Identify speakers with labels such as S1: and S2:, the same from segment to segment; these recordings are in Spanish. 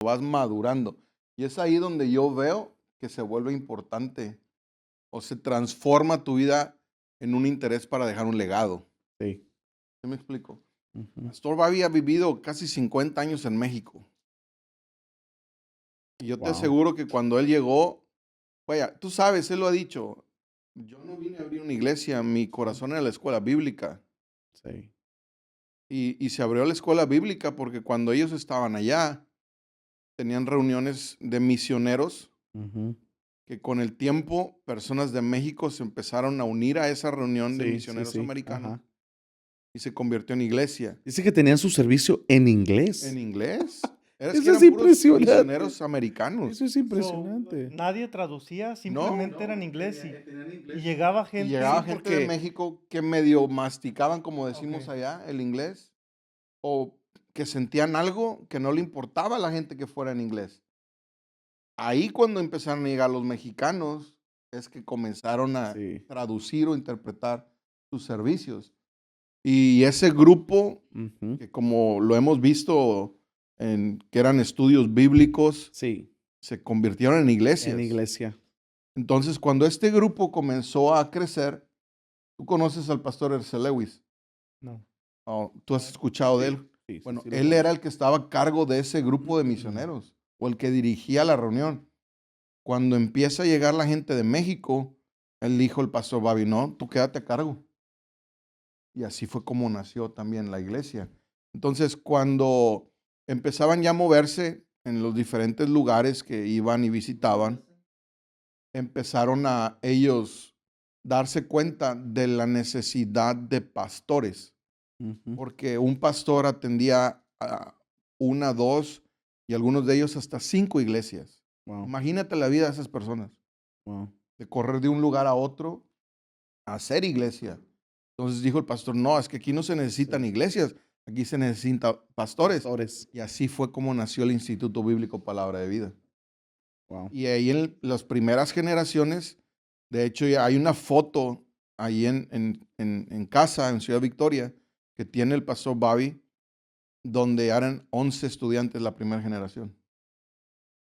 S1: vas madurando. Y es ahí donde yo veo que se vuelve importante o se transforma tu vida en un interés para dejar un legado.
S2: Sí.
S1: ¿Sí me explico?
S2: Ujú.
S1: Pastor Bobby ha vivido casi 50 años en México. Y yo te
S2: Guau.
S1: aseguro que cuando él llegó, vaya, tú sabes, él lo ha dicho, yo no vine a abrir una iglesia, mi corazón era la escuela bíblica.
S2: Sí.
S1: Y se abrió la escuela bíblica porque cuando ellos estaban allá, tenían reuniones de misioneros
S2: Ujú.
S1: que con el tiempo personas de México se empezaron a unir a esa reunión de
S2: Sí, sí,
S1: misioneros
S2: sí.
S1: americanos
S2: Ajá.
S1: y se convirtió en iglesia.
S2: Dice que tenían su servicio en
S1: ¿En
S2: inglés.
S1: inglés? Es que
S2: Eso es
S1: eran puros
S2: impresionante.
S1: misioneros americanos.
S2: Eso es
S3: So,
S2: impresionante.
S3: nadie traducía,
S1: No,
S3: simplemente era en inglés y
S2: Inglés.
S3: llegaba
S1: y
S2: Sí,
S1: llegaba
S3: gente.
S1: gente de
S2: porque
S1: México que medio masticaban, como decimos
S3: Ok.
S1: allá, el inglés, o que sentían algo que no le importaba a la gente que fuera en inglés. Ahí cuando empezaron a llegar los mexicanos, es que comenzaron a
S2: sí.
S1: traducir o interpretar sus servicios. Y ese grupo,
S2: Ujú.
S1: que como lo hemos visto en que eran estudios bíblicos,
S2: Sí,
S1: se convirtieron en
S2: en
S1: iglesias.
S2: iglesia.
S1: Entonces, cuando este grupo comenzó a crecer, tú conoces al pastor Erce Lewis,
S3: No.
S1: o tú has escuchado de
S2: Sí,
S1: él.
S2: sí, sí,
S1: Bueno,
S2: sí lo
S1: él era
S2: conozco.
S1: el que estaba a cargo de ese grupo de misioneros o el que dirigía la reunión. Cuando empieza a llegar la gente de México, él dijo el pastor Bobby, no, tú quédate a cargo. Y así fue como nació también la iglesia. Entonces, cuando empezaban ya a moverse en los diferentes lugares que iban y visitaban, empezaron a ellos darse cuenta de la necesidad de pastores,
S2: Ujú.
S1: porque un pastor atendía a una, dos y algunos de ellos hasta 5 iglesias.
S2: Wow,
S1: Imagínate la vida de esas personas,
S2: wow.
S1: de correr de un lugar a otro a hacer iglesia. Entonces dijo el pastor, no, es que aquí no se necesitan
S2: Sí.
S1: iglesias, aquí se necesitan pastores.
S2: Pastores.
S1: Y así fue como nació el Instituto Bíblico Palabra de Vida.
S2: Wow.
S1: Y ahí en las primeras generaciones, de hecho, ya hay una foto ahí en casa, en Ciudad Victoria, que tiene el pastor Bobby, donde eran 11 estudiantes la primera generación.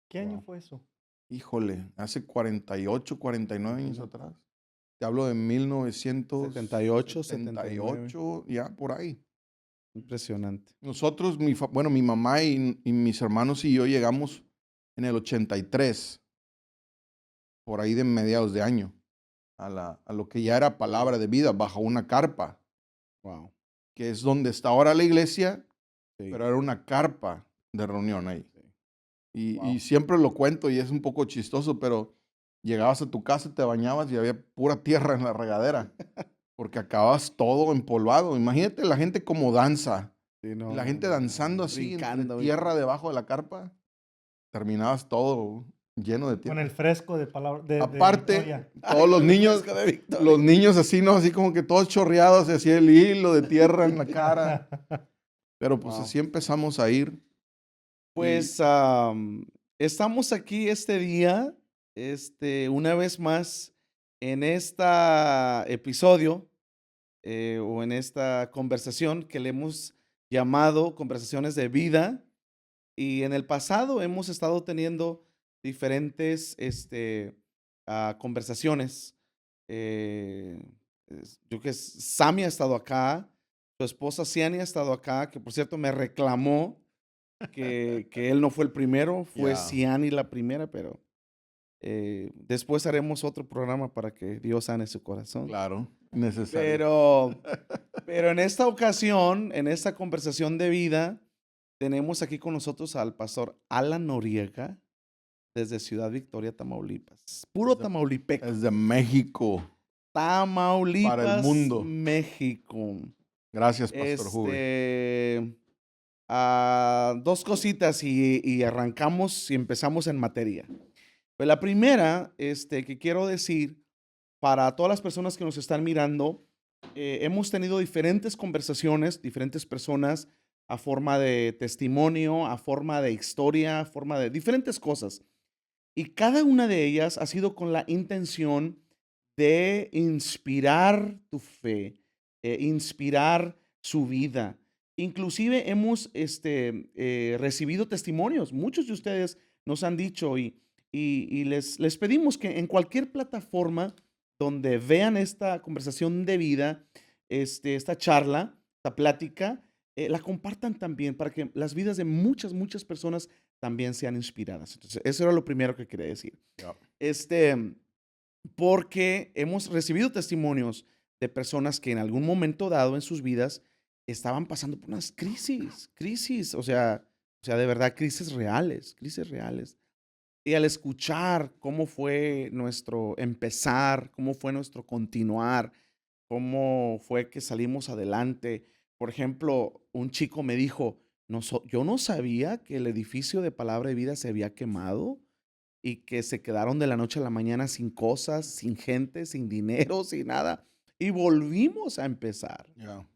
S3: ¿Qué año
S2: Wow.
S3: fue eso?
S1: Híjole, hace 48, 49 años
S2: Imagínate.
S1: atrás. Te hablo de
S2: 78, 79.
S1: 1978, ya por ahí.
S2: Impresionante.
S1: Nosotros, bueno, mi mamá y mis hermanos y yo llegamos en el 83, por ahí de mediados de año, a lo que ya era palabra de vida, bajo una carpa,
S2: Wow.
S1: que es donde está ahora la iglesia,
S2: Sí.
S1: pero era una carpa de reunión ahí.
S2: Sí.
S1: Y
S2: Wow.
S1: siempre lo cuento y es un poco chistoso, pero llegabas a tu casa, te bañabas y había pura tierra en la regadera, porque acababas todo empolvado. Imagínate la gente como danza,
S2: Sí,
S1: y
S2: no,
S1: la
S2: no,
S1: gente
S2: no, no.
S1: danzando así entre
S2: Brincando y
S1: tierra debajo de la carpa, terminabas todo lleno de
S3: Con el
S1: tierra.
S3: fresco de palabra de
S1: Aparte,
S3: Victoria.
S1: todos
S2: Ay, con el fresco de
S1: los
S2: Victoria.
S1: niños así, ¿no? Así como que todos chorreados, se hacía el hilo de tierra en la cara. Pero pues
S2: Wow.
S1: así empezamos a ir. Y
S2: Pues estamos aquí este día, una vez más en este episodio o en esta conversación que le hemos llamado conversaciones de vida. Y en el pasado hemos estado teniendo diferentes conversaciones. Eh, yo que Sammy ha estado acá, su esposa Ciani ha estado acá, que por cierto me reclamó que él no fue el primero, fue
S1: ya,
S2: Ciani la primera, pero después haremos otro programa para que Dios sane su corazón.
S1: claro, necesario.
S2: Pero, pero en esta ocasión, en esta conversación de vida, tenemos aquí con nosotros al pastor Alan Noriega desde Ciudad Victoria, Tamaulipas. Puro
S1: Desde,
S2: tamaulipeco.
S1: desde México para el
S2: Tamaulipas,
S1: mundo.
S2: México.
S1: Gracias, Pastor Juve.
S2: Este, dos cositas y arrancamos y empezamos en materia. Pues la primera, que quiero decir para todas las personas que nos están mirando, hemos tenido diferentes conversaciones, diferentes personas a forma de testimonio, a forma de historia, a forma de diferentes cosas. Y cada una de ellas ha sido con la intención de inspirar tu fe, inspirar su vida. Inclusive hemos recibido testimonios. Muchos de ustedes nos han dicho y les pedimos que en cualquier plataforma donde vean esta conversación de vida, esta charla, esta plática, la compartan también para que las vidas de muchas personas también sean inspiradas. Entonces, eso era lo primero que quería decir.
S1: Ya.
S2: Porque hemos recibido testimonios de personas que en algún momento dado en sus vidas estaban pasando por unas crisis, o sea, de verdad, crisis reales. Y al escuchar cómo fue nuestro empezar, cómo fue nuestro continuar, cómo fue que salimos adelante. Por ejemplo, un chico me dijo, yo no sabía que el edificio de Palabra de Vida se había quemado y que se quedaron de la noche a la mañana sin cosas, sin gente, sin dinero, sin nada. Y volvimos a empezar.
S1: Ya.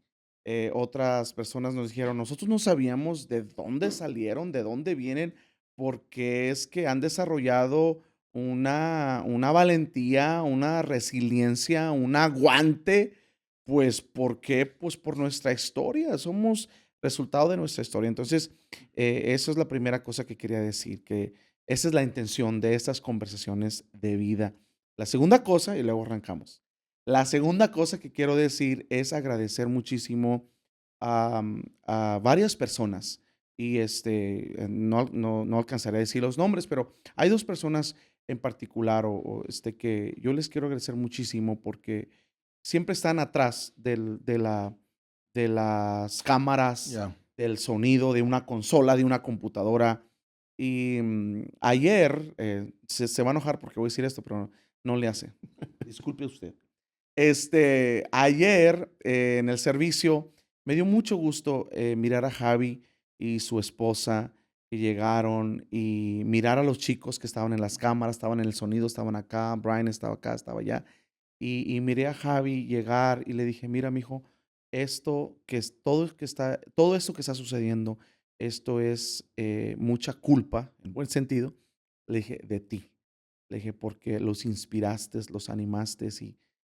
S2: Otras personas nos dijeron, nosotros no sabíamos de dónde salieron, de dónde vienen, porque es que han desarrollado una valentía, una resiliencia, un aguante, pues, ¿por qué? Pues por nuestra historia, somos resultado de nuestra historia. Entonces, eso es la primera cosa que quería decir, que esa es la intención de estas conversaciones de vida. La segunda cosa, y luego arrancamos. La segunda cosa que quiero decir es agradecer muchísimo a varias personas y no alcanzaré a decir los nombres, pero hay dos personas en particular que yo les quiero agradecer muchísimo porque siempre están atrás de las cámaras,
S1: Ya.
S2: del sonido, de una consola, de una computadora. Y ayer, se va a enojar porque voy a decir esto, pero no le hace. Disculpe usted. Ayer en el servicio me dio mucho gusto mirar a Javi y su esposa que llegaron y mirar a los chicos que estaban en las cámaras, estaban en el sonido, estaban acá, Brian estaba acá, estaba allá. Y miré a Javi llegar y le dije, mira, mijo, todo esto que está sucediendo, esto es mucha culpa, en buen sentido, le dije, de ti. Le dije, porque los inspiraste, los animaste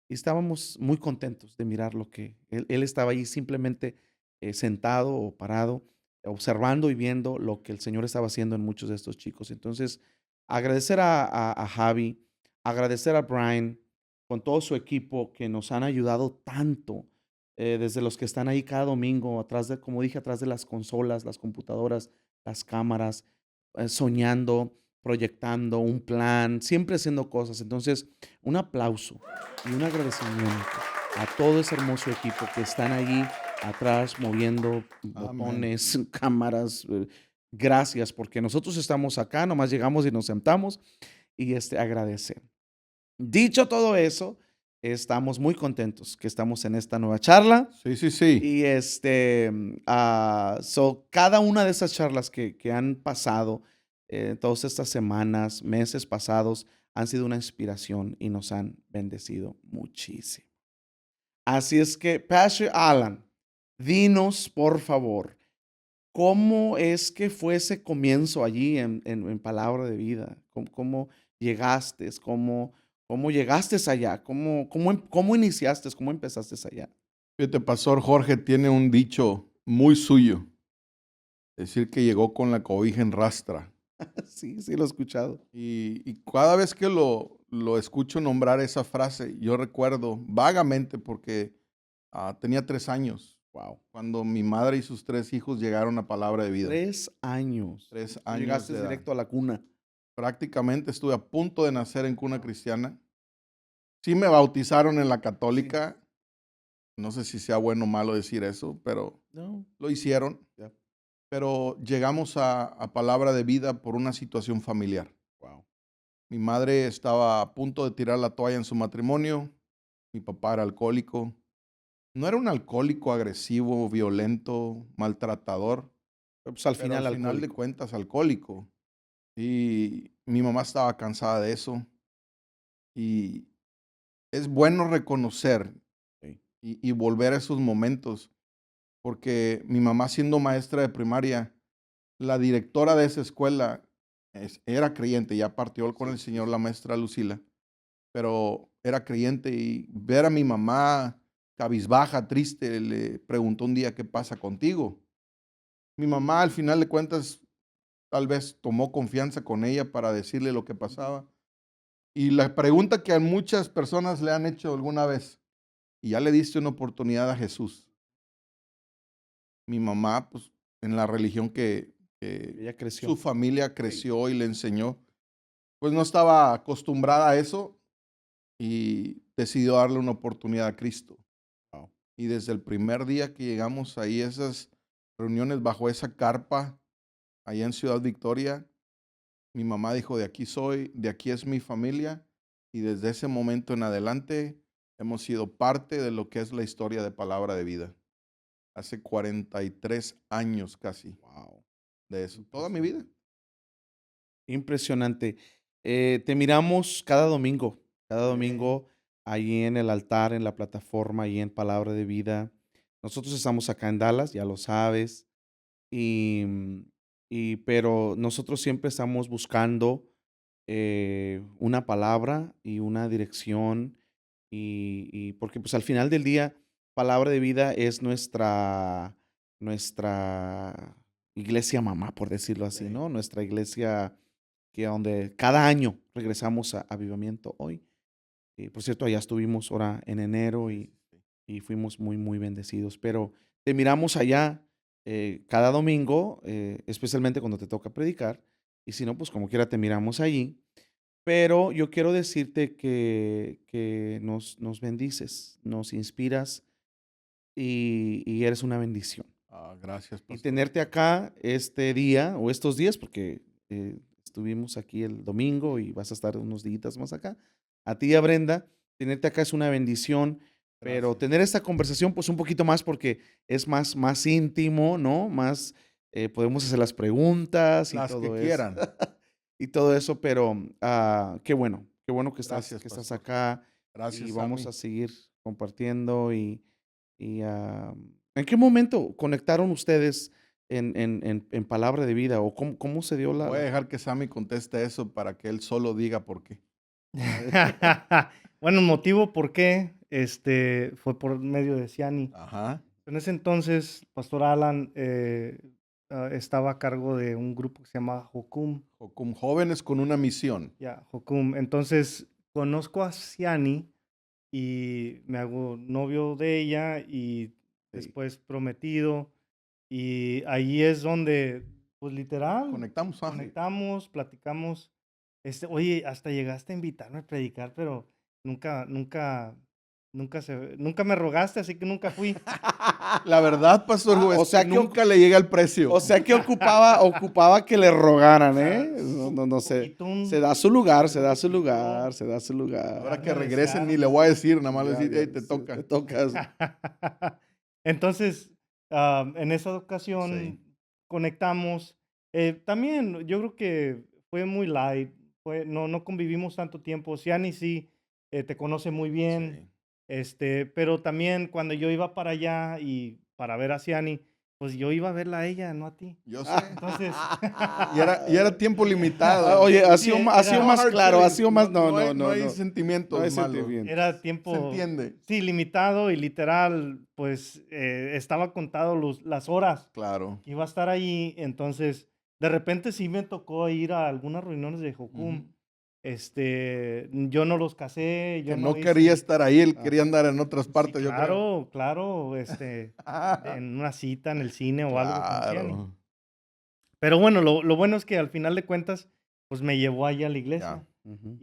S2: y estábamos muy contentos de mirar lo que él estaba ahí simplemente sentado o parado, observando y viendo lo que el Señor estaba haciendo en muchos de estos chicos. Entonces, agradecer a Javi, agradecer a Brian con todo su equipo que nos han ayudado tanto, desde los que están ahí cada domingo, atrás de, como dije, atrás de las consolas, las computadoras, las cámaras, soñando, proyectando un plan, siempre haciendo cosas. Entonces, un aplauso y un agradecimiento a todo ese hermoso equipo que están allí atrás moviendo botones, cámaras. Gracias, porque nosotros estamos acá, nomás llegamos y nos sentamos y agradecer. Dicho todo eso, estamos muy contentos que estamos en esta nueva charla.
S1: Sí.
S2: Y cada una de esas charlas que han pasado, todas estas semanas, meses pasados, han sido una inspiración y nos han bendecido muchísimo. Así es que, Pastor Alan, dinos, por favor, ¿cómo es que fue ese comienzo allí en Palabra de Vida? ¿Cómo llegaste? ¿Cómo llegaste allá? ¿Cómo iniciaste? ¿Cómo empezaste allá?
S1: Fíjate, Pastor Jorge tiene un dicho muy suyo. Decir que llegó con la cobija en rastra.
S2: Sí, lo he escuchado.
S1: Y cada vez que lo escucho nombrar esa frase, yo recuerdo vagamente porque tenía 3 años.
S2: Wow.
S1: Cuando mi madre y sus 3 hijos llegaron a Palabra de Vida.
S2: 3 años.
S1: 3 años.
S2: Llegaste
S1: de edad.
S2: directo a la cuna.
S1: Prácticamente estuve a punto de nacer en cuna cristiana. Sí me bautizaron en la católica. Sí. No sé si sea bueno o malo decir eso, pero
S2: No.
S1: lo hicieron.
S2: Yeah.
S1: Pero llegamos a Palabra de Vida por una situación familiar.
S2: Wow.
S1: Mi madre estaba a punto de tirar la toalla en su matrimonio. Mi papá era alcohólico. No era un alcohólico agresivo, violento, maltratador.
S2: Pues al
S1: Pero
S2: final,
S1: al final de cuentas, alcohólico. Y mi mamá estaba cansada de eso. Y es bueno reconocer
S2: Sí.
S1: y volver a esos momentos. Porque mi mamá, siendo maestra de primaria, la directora de esa escuela era creyente, ya partió con el Señor la maestra Lucila, pero era creyente y ver a mi mamá cabizbaja, triste, le preguntó un día, ¿qué pasa contigo? Mi mamá, al final de cuentas, tal vez tomó confianza con ella para decirle lo que pasaba. Y la pregunta que a muchas personas le han hecho alguna vez, ¿y ya le diste una oportunidad a Jesús? Mi mamá, pues, en la religión que
S2: Ella creció.
S1: su familia creció y le enseñó, pues no estaba acostumbrada a eso y decidió darle una oportunidad a Cristo.
S2: Wow.
S1: Y desde el primer día que llegamos ahí, esas reuniones bajo esa carpa, allá en Ciudad Victoria, mi mamá dijo, de aquí soy, de aquí es mi familia, y desde ese momento en adelante hemos sido parte de lo que es la historia de Palabra de Vida. Hace 43 años casi
S2: Wow.
S1: de eso, toda mi vida.
S2: Impresionante. Te miramos cada domingo ahí en el altar, en la plataforma, ahí en Palabra de Vida. Nosotros estamos acá en Dallas, ya lo sabes, y, pero nosotros siempre estamos buscando una palabra y una dirección, y porque pues al final del día, Palabra de Vida es nuestra iglesia mamá, por decirlo así,
S1: Sí.
S2: ¿no? Nuestra iglesia que donde cada año regresamos a Avivamiento Hoy. Y por cierto, allá estuvimos ahora en enero y fuimos muy, muy bendecidos. Pero te miramos allá cada domingo, especialmente cuando te toca predicar. Y si no, pues como quiera te miramos allí. Pero yo quiero decirte que nos bendices, nos inspiras y eres una bendición.
S1: Gracias,
S2: Y
S1: pastor.
S2: tenerte acá este día o estos días, porque estuvimos aquí el domingo y vas a estar unos días más acá. A ti y a Brenda, tenerte acá es una bendición, pero
S1: Gracias.
S2: tener esta conversación pues un poquito más porque es más íntimo, ¿no? Más podemos hacer las preguntas y
S1: Las que
S2: todo eso.
S1: quieran.
S2: Y todo eso, pero qué bueno que
S1: Gracias,
S2: estás
S1: pastor.
S2: acá
S1: Gracias,
S2: y vamos
S1: Sammy.
S2: a seguir compartiendo ¿en qué momento conectaron ustedes en Palabra de Vida o cómo se dio
S1: Voy a dejar que Sammy conteste eso para que él solo diga por qué.
S3: Bueno, el motivo por qué fue por medio de Ciani.
S1: Ajá.
S3: En ese entonces, Pastor Alan estaba a cargo de un grupo que se llama Jocum.
S1: Como jóvenes con una misión.
S3: Ya, Jocum. Entonces, conozco a Ciani y me hago novio de ella y después prometido. Y ahí es donde, pues literal,
S1: Conectamos.
S3: conectamos, platicamos. Oye, hasta llegaste a invitarme a predicar, pero nunca me rogaste, así que nunca fui.
S1: La verdad, pastor,
S2: o sea que
S1: nunca le llega el precio.
S2: O sea que ocupaba que le rogaran, ¿eh? No sé. Se da su lugar, se da su lugar, se da su lugar.
S1: Ahora que regresen ni le voy a decir, nada más le decir, hey, te
S2: Sí,
S1: toca.
S2: Te tocas.
S3: Entonces, en esa ocasión
S1: Sí.
S3: conectamos. También yo creo que fue muy light, no convivimos tanto tiempo. Ciani sí te conoce muy bien, pero también cuando yo iba para allá y para ver a Ciani, pues yo iba a verla a ella, no a ti.
S1: Yo sé.
S3: Entonces,
S1: Y era tiempo limitado.
S2: Oye, ha
S3: Sí,
S2: sido
S3: era-
S2: más
S1: hard
S2: claro, ha
S1: feelings.
S2: sido más. No
S1: hay sentimientos
S2: No hay
S1: malos.
S2: sentimientos.
S3: era tiempo,
S1: Se entiende.
S3: sí, limitado y literal, pues estaba contado las horas
S1: Claro.
S3: que iba a estar ahí. Entonces, de repente sí me tocó ir a algunas reuniones de Jocum.
S1: Ujú.
S3: Yo no los casé, yo
S1: Que no
S3: hice-
S1: quería estar ahí, él quería andar en otras
S3: Sí,
S1: partes, yo creo.
S3: claro, en una cita en el cine o algo con Ciani.
S1: Claro.
S3: Pero bueno, lo bueno es que al final de cuentas, pues me llevó allá a la iglesia.
S1: Ya,
S2: Ujú.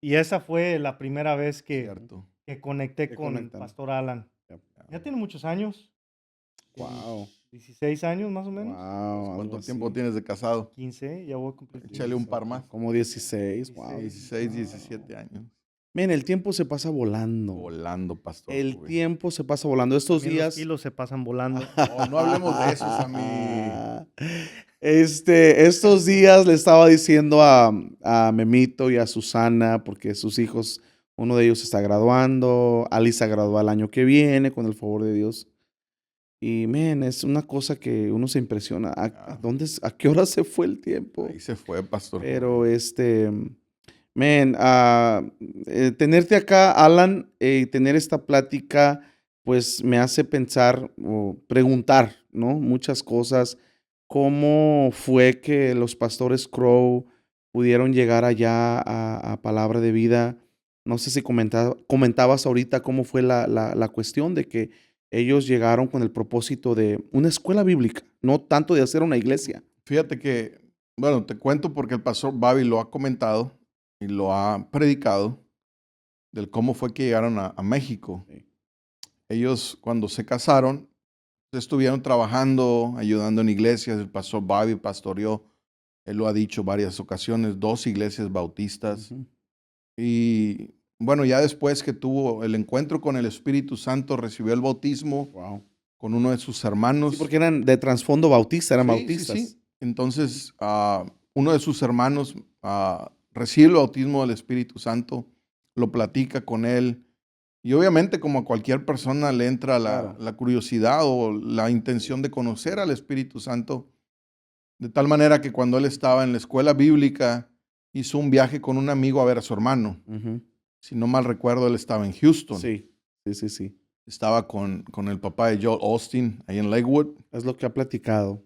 S3: Y esa fue la primera vez
S1: cierto.
S3: que conecté
S2: Que
S3: con
S2: conectan.
S3: Pastor Alan. Ya tiene muchos años.
S2: Wow.
S3: 16 años más o menos.
S2: Wow.
S1: ¿Cuánto tiempo tienes de casado?
S3: 15, ya voy a cumplir 15.
S1: Échale un par más.
S2: Como 16. Wow.
S1: 16, 17 años.
S2: Men, el tiempo se pasa volando.
S1: Volando, pastor.
S2: El
S1: Rubén.
S2: tiempo se pasa volando. Estos
S3: También los
S2: días.
S3: kilos se pasan volando.
S1: No hablemos de eso, Sammy.
S2: Estos días le estaba diciendo a Memito y a Susana, porque sus hijos, uno de ellos está graduando, Alisa gradúa el año que viene, con el favor de Dios. Y, men, es una cosa que uno se impresiona. ¿A qué hora se fue el tiempo?
S1: Ahí se fue, pastor.
S2: Pero, men, tenerte acá, Alan, y tener esta plática, pues me hace pensar o preguntar, ¿no? Muchas cosas. ¿Cómo fue que los pastores Crow pudieron llegar allá a Palabra de Vida? No sé si comentabas ahorita cómo fue la cuestión de que ellos llegaron con el propósito de una escuela bíblica, no tanto de hacer una iglesia.
S1: Fíjate que, bueno, te cuento porque el pastor Bobby lo ha comentado y lo ha predicado del cómo fue que llegaron a México.
S2: Sí.
S1: Ellos cuando se casaron, estuvieron trabajando, ayudando en iglesias. El pastor Bobby pastoreó, él lo ha dicho varias ocasiones, 2 iglesias bautistas.
S2: Ujú.
S1: Y bueno, ya después que tuvo el encuentro con el Espíritu Santo, recibió el bautismo
S2: Wow.
S1: con uno de sus hermanos.
S2: Sí, porque eran de trasfondo bautista, eran
S1: Sí,
S2: bautistas.
S1: sí, sí. Entonces, uno de sus hermanos recibe el bautismo del Espíritu Santo, lo platica con él. Y obviamente, como a cualquier persona, le entra
S2: Claro.
S1: la curiosidad o la intención de conocer al Espíritu Santo. De tal manera que cuando él estaba en la escuela bíblica, hizo un viaje con un amigo a ver a su hermano.
S2: Ujú.
S1: Si no mal recuerdo, él estaba en Houston.
S2: Sí, sí, sí, sí.
S1: Estaba con el papá de Joel Austin, ahí en Lakewood.
S2: Es lo que ha platicado.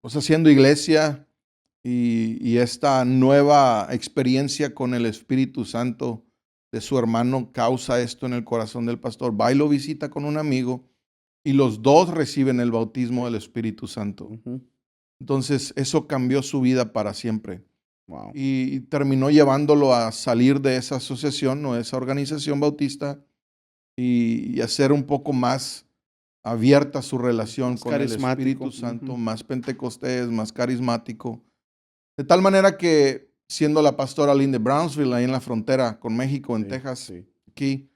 S1: Pues haciendo iglesia y esta nueva experiencia con el Espíritu Santo de su hermano causa esto en el corazón del pastor. Va y lo visita con un amigo y los dos reciben el bautismo del Espíritu Santo.
S2: Ujú.
S1: Entonces eso cambió su vida para siempre
S2: Wow.
S1: y terminó llevándolo a salir de esa asociación o esa organización bautista y hacer un poco más abierta su relación
S2: Más
S1: con el
S2: carismático.
S1: Espíritu Santo,
S2: Ujú.
S1: más pentecostés, más carismático. De tal manera que siendo la pastora Lynn de Brownsville, ahí en la frontera con México, en
S2: Sí,
S1: Texas,
S2: sí.
S1: aquí,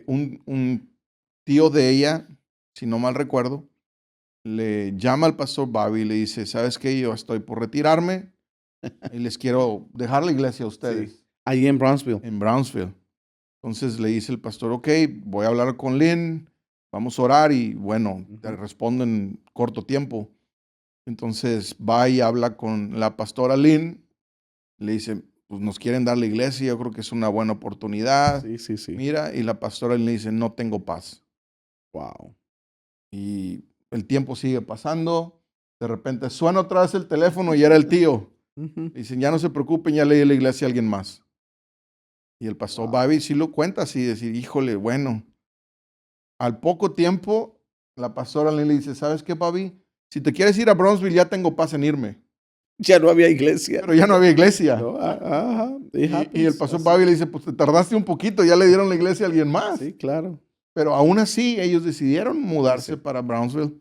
S1: un tío de ella, si no mal recuerdo, le llama al pastor Bobby y le dice, ¿sabes qué? Yo estoy por retirarme y les quiero dejar la iglesia a ustedes
S2: Sí. Ahí en Brownsville.
S1: en Brownsville. Entonces le dice el pastor, ok, voy a hablar con Lynn, vamos a orar y bueno, te
S2: Ujú.
S1: respondo en corto tiempo. Entonces va y habla con la pastora Lynn, le dice, pues nos quieren dar la iglesia, yo creo que es una buena oportunidad.
S2: Sí, sí, sí.
S1: Mira, y la pastora le dice, no tengo paz.
S2: Wow.
S1: Y el tiempo sigue pasando, de repente suena otra vez el teléfono y era el tío.
S2: Ujú.
S1: Le dicen, ya no se preocupen, ya le di la iglesia a alguien más. Y el pastor
S2: Wow.
S1: Bobby sí lo cuenta así, decir, híjole, bueno. Al poco tiempo, la pastora Lynn le dice, ¿sabes qué, Bobby? Si te quieres ir a Brownsville, ya tengo paz en irme.
S2: Ya no había iglesia.
S1: Pero ya no había iglesia.
S2: No, ajá. It
S1: Y el
S2: happens.
S1: pastor
S2: Así.
S1: Bobby le dice, pues te tardaste un poquito, ya le dieron la iglesia a alguien más.
S2: Sí, claro.
S1: Pero aún así, ellos decidieron mudarse
S2: Sí.
S1: para Brownsville.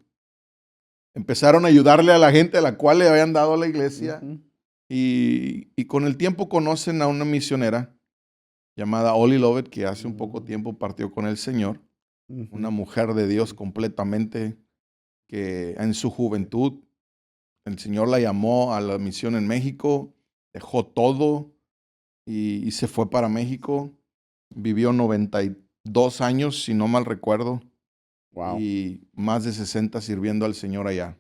S1: Empezaron a ayudarle a la gente a la cual le habían dado la iglesia.
S2: Ujú.
S1: Y con el tiempo conocen a una misionera llamada Ollie Lovett, que hace un poco
S2: Mm.
S1: tiempo partió con el Señor.
S2: Ujú.
S1: Una mujer de Dios completamente, que en su juventud el Señor la llamó a la misión en México, dejó todo y se fue para México. Vivió 92 años, si no mal recuerdo,
S2: Wow.
S1: y más de 60 sirviendo al Señor allá.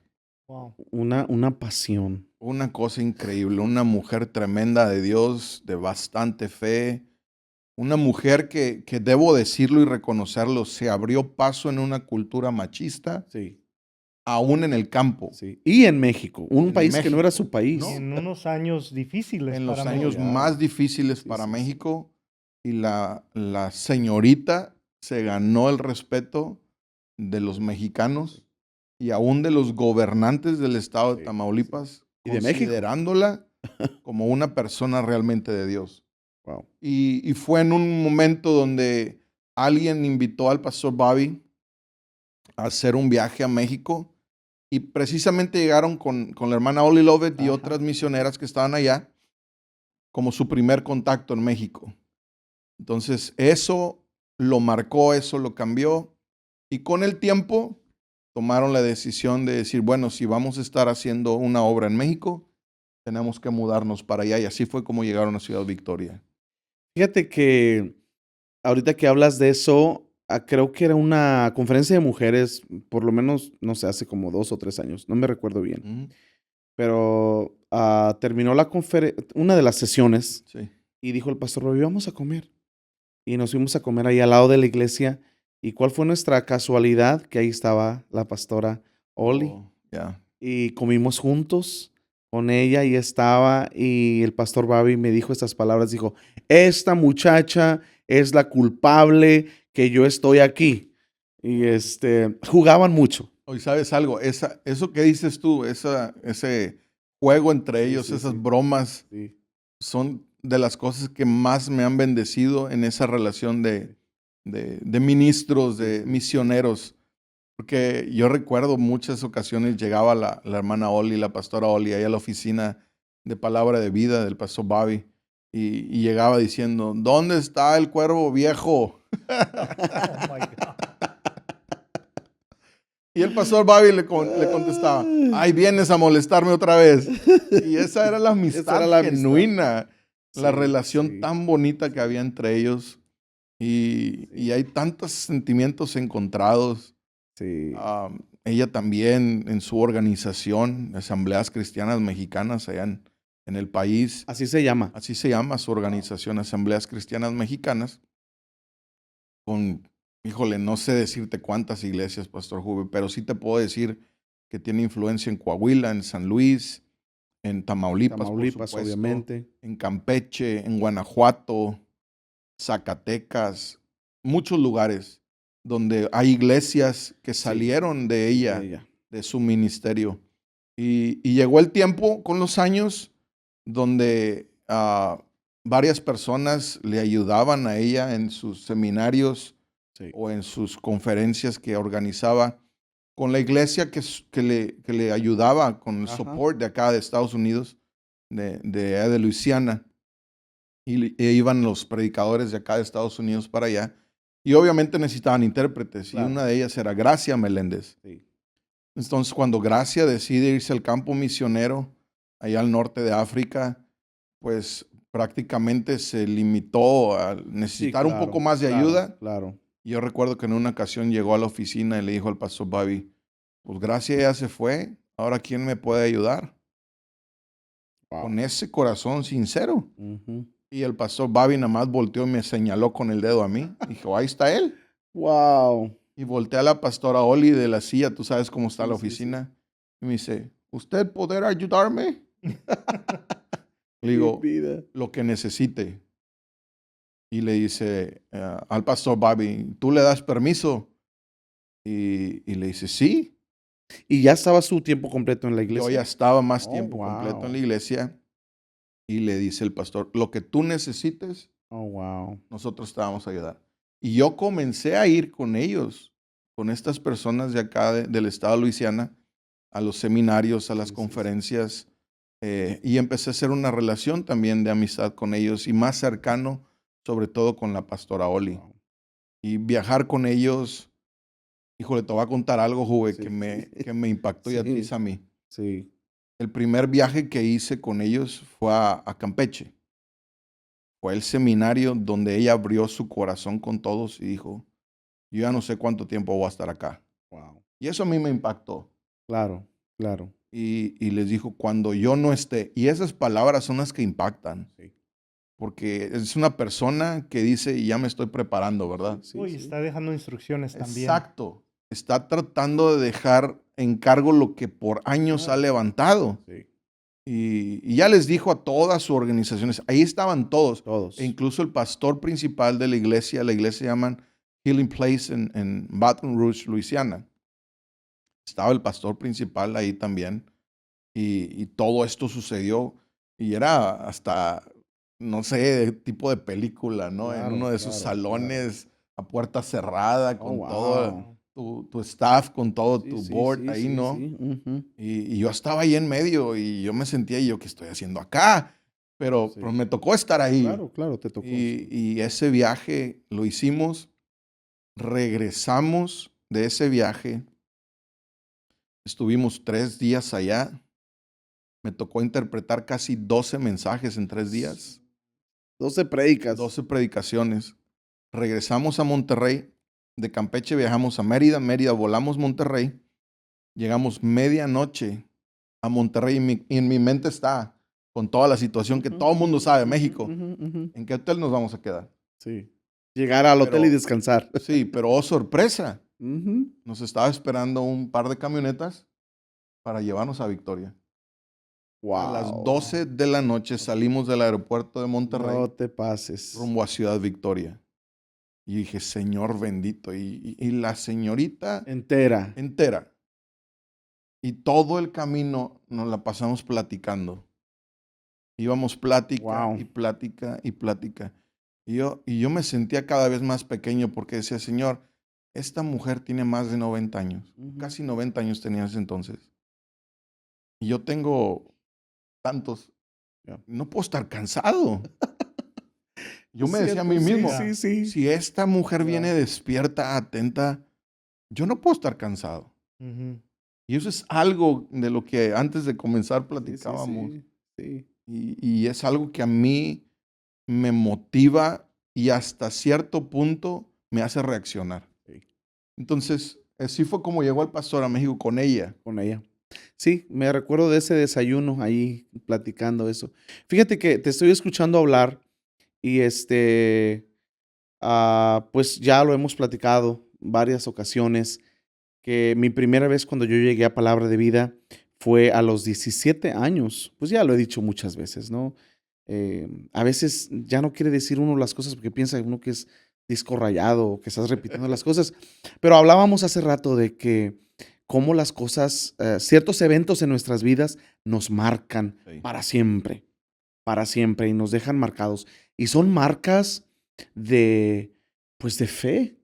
S3: Wow.
S2: Una pasión.
S1: Una cosa increíble, una mujer tremenda de Dios, de bastante fe, una mujer que debo decirlo y reconocerlo, se abrió paso en una cultura machista,
S2: Sí,
S1: aún en el campo.
S2: sí. Y en México, un
S1: En
S2: país que no era
S1: México,
S2: su país.
S1: ¿no?
S3: En unos años difíciles
S1: En los
S3: para
S1: años
S3: México.
S2: ya.
S1: más difíciles
S2: Sí,
S1: para
S2: sí, sí.
S1: México, y la señorita se ganó el respeto de los mexicanos y aún de los gobernantes del estado de
S2: Sí,
S1: Tamaulipas,
S2: Y de México.
S1: considerándola como una persona realmente de Dios.
S2: Wow.
S1: Y fue en un momento donde alguien invitó al pastor Bobby a hacer un viaje a México y precisamente llegaron con la hermana Ollie Lovett y
S2: Ajá.
S1: otras misioneras que estaban allá como su primer contacto en México. Entonces eso lo marcó, eso lo cambió y con el tiempo tomaron la decisión de decir, bueno, si vamos a estar haciendo una obra en México, tenemos que mudarnos para allá y así fue como llegaron a Ciudad Victoria.
S2: Fíjate que ahorita que hablas de eso, creo que era una conferencia de mujeres, por lo menos, no sé, hace como 2 o 3 años, no me recuerdo bien.
S1: Ujú,
S2: Pero terminó una de las sesiones
S1: sí.
S2: y dijo el pastor Robbie, vamos a comer. Y nos fuimos a comer ahí al lado de la iglesia ¿Y cuál fue nuestra casualidad? Que ahí estaba la pastora Oli.
S1: Oh, ya.
S2: Y comimos juntos con ella y estaba, y el pastor Bobby me dijo estas palabras, dijo, esta muchacha es la culpable que yo estoy aquí. Y jugaban mucho.
S1: Hoy sabes algo, eso que dices tú, ese juego entre
S2: Sí,
S1: ellos,
S2: sí,
S1: esas
S2: sí.
S1: bromas,
S2: Sí.
S1: son de las cosas que más me han bendecido en esa relación de ministros, de misioneros. Porque yo recuerdo muchas ocasiones llegaba la hermana Oli, la pastora Oli, ahí a la oficina de Palabra de Vida del pastor Bobby, y llegaba diciendo, ¿dónde está el cuervo viejo?
S3: Oh my God.
S1: Y el pastor Bobby le contestaba, ahí vienes a molestarme otra vez. Y esa era la amistad
S2: era la amistad.
S1: genuina, la
S2: Sí,
S1: relación
S2: sí,
S1: tan bonita que había entre ellos. Y hay tantos sentimientos encontrados.
S2: sí.
S1: Ella también en su organización, Asambleas Cristianas Mexicanas, allá en el país,
S2: Así se llama.
S1: así se llama su organización, Asambleas Cristianas Mexicanas, con, híjole, no sé decirte cuántas iglesias, Pastor Juve, pero sí te puedo decir que tiene influencia en Coahuila, en San Luis, en Tamaulipas, por
S2: Tamaulipas,
S1: supuesto,
S2: obviamente.
S1: en Campeche, en Guanajuato, Zacatecas, muchos lugares donde hay iglesias que
S2: Sí,
S1: salieron de
S2: de
S1: ella,
S2: ella.
S1: de su ministerio. Y llegó el tiempo con los años donde varias personas le ayudaban a ella en sus seminarios
S2: Sí.
S1: o en sus conferencias que organizaba con la iglesia que le ayudaba con el
S2: Ajá.
S1: support de acá de Estados Unidos, de Luisiana. E iban los predicadores de acá de Estados Unidos para allá. Y obviamente necesitaban intérpretes. Y
S2: Claro.
S1: una de ellas era Gracia Meléndez.
S2: Sí.
S1: Entonces, cuando Gracia decide irse al campo misionero, allá al norte de África, pues prácticamente se limitó a
S2: Sí,
S1: necesitar un poco
S2: claro,
S1: más de
S2: claro,
S1: ayuda.
S2: claro.
S1: Y yo recuerdo que en una ocasión llegó a la oficina y le dijo al pastor Bobby, pues Gracia ya se fue, ahora ¿quién me puede ayudar?
S2: Wow.
S1: Con ese corazón sincero.
S2: Ujú.
S1: Y el pastor Bobby nada más volteó y me señaló con el dedo a mí. Dijo, ahí está él.
S2: Wow.
S1: Y volteé a la pastora Oli de la silla, tú sabes cómo está
S2: Sí,
S1: la
S2: sí, sí.
S1: oficina. Y me dice, ¿usted podrá ayudarme? Le
S2: Mi
S1: digo,
S2: vida.
S1: lo que necesite. Y le dice al pastor Bobby, ¿tú le das permiso? Y le dice, sí.
S2: Y ya estaba su tiempo completo en la
S1: Yo ya
S2: iglesia.
S1: estaba más
S2: Oh,
S1: tiempo completo en la
S2: wow.
S1: iglesia. Y le dice el pastor, lo que tú necesites,
S2: Oh, wow.
S1: nosotros te vamos a ayudar. Y yo comencé a ir con ellos, con estas personas de acá del estado de Luisiana, a los seminarios, a las
S2: Sí, sí, sí.
S1: conferencias, y empecé a hacer una relación también de amistad con ellos y más cercano, sobre todo con la pastora Oli.
S2: Wow.
S1: Y viajar con ellos, híjole, te voy a contar algo, Juve,
S2: Sí.
S1: que me impactó y a ti,
S2: Sí.
S1: Sammy.
S2: Sí.
S1: El primer viaje que hice con ellos fue a Campeche. Fue el seminario donde ella abrió su corazón con todos y dijo, yo ya no sé cuánto tiempo voy a estar acá.
S2: Wow.
S1: Y eso a mí me impactó.
S2: Claro, claro.
S1: Y les dijo, cuando yo no esté, y esas palabras son las que impactan,
S2: Sí.
S1: porque es una persona que dice, ya me estoy preparando, ¿verdad?
S2: Sí,
S3: Uy,
S2: sí.
S3: está dejando instrucciones también.
S1: Exacto. Está tratando de dejar en cargo lo que por años ha
S2: Claro.
S1: levantado.
S2: Sí.
S1: Y ya les dijo a todas sus organizaciones, ahí estaban todos,
S2: Todos.
S1: e incluso el pastor principal de la iglesia llaman Healing Place en Baton Rouge, Luisiana. Estaba el pastor principal ahí también. Y todo esto sucedió y era hasta, no sé, tipo de película, ¿no? En
S2: Claro,
S1: uno de esos
S2: claro, claro.
S1: salones a puerta cerrada,
S2: Oh,
S1: con todo
S2: wow.
S1: tu staff, con todo
S2: Sí,
S1: tu
S2: sí,
S1: board
S2: sí,
S1: ahí,
S2: sí,
S1: ¿no?
S2: sí. Ujú.
S1: Y yo estaba ahí en medio y yo me sentía, y yo, ¿qué estoy haciendo acá? Pero
S2: Sí.
S1: me tocó estar ahí.
S2: Claro, claro, te tocó. Sí.
S1: Y ese viaje lo hicimos, regresamos de ese viaje, estuvimos 3 días allá. Me tocó interpretar casi 12 mensajes en 3 días,
S2: 12 prédicas.
S1: 12 predicaciones. Regresamos a Monterrey, de Campeche viajamos a Mérida, Mérida volamos Monterrey, llegamos medianoche a Monterrey y en mi mente está con toda la situación que
S2: Ujú,
S1: todo el mundo
S2: ujú,
S1: sabe,
S2: ujú,
S1: México.
S2: ujú, ujú.
S1: ¿En qué hotel nos vamos a quedar?
S2: Sí. Llegar al hotel y
S1: Pero-
S2: descansar.
S1: Sí, pero oh sorpresa,
S2: Ujú.
S1: nos estaba esperando un par de camionetas para llevarnos a Victoria. A las
S2: Wow.
S1: 12 de la noche salimos del aeropuerto de Monterrey
S2: No te pases.
S1: rumbo a Ciudad Victoria. Y dije, Señor bendito. Y la señorita
S2: Entera.
S1: entera. Y todo el camino nos la pasamos platicando. Íbamos plática
S2: Wow.
S1: y plática y plática. Y yo me sentía cada vez más pequeño porque decía, Señor, esta mujer tiene más de 90 años.
S2: Ujú.
S1: Casi 90 años tenía en ese entonces. Y yo tengo tantos.
S2: Ya.
S1: No puedo estar cansado. Yo
S2: Es
S1: me decía a
S2: cierto,
S1: mí
S2: sí,
S1: mismo,
S2: sí.
S1: si esta mujer
S2: Ya.
S1: viene despierta, atenta, yo no puedo estar cansado.
S3: Ujú.
S1: Y eso es algo de lo que antes de comenzar
S2: Sí,
S1: platicábamos.
S2: sí.
S1: Y es algo que a mí me motiva y hasta cierto punto me hace reaccionar.
S2: Sí.
S1: Entonces, así fue como llegó el pastor a México con ella.
S2: Con ella. Sí, me recuerdo de ese desayuno ahí platicando eso. Fíjate que te estoy escuchando hablar y pues ya lo hemos platicado varias ocasiones, que mi primera vez cuando yo llegué a Palabra de Vida fue a los 17 años. Pues ya lo he dicho muchas veces, ¿no? A veces ya no quiere decir uno las cosas porque piensa uno que es disco rayado o que estás repitiendo las cosas. Pero hablábamos hace rato de que cómo las cosas, ciertos eventos en nuestras vidas nos marcan
S1: Sí.
S2: para siempre y nos dejan marcados. Y son marcas de, pues de fe,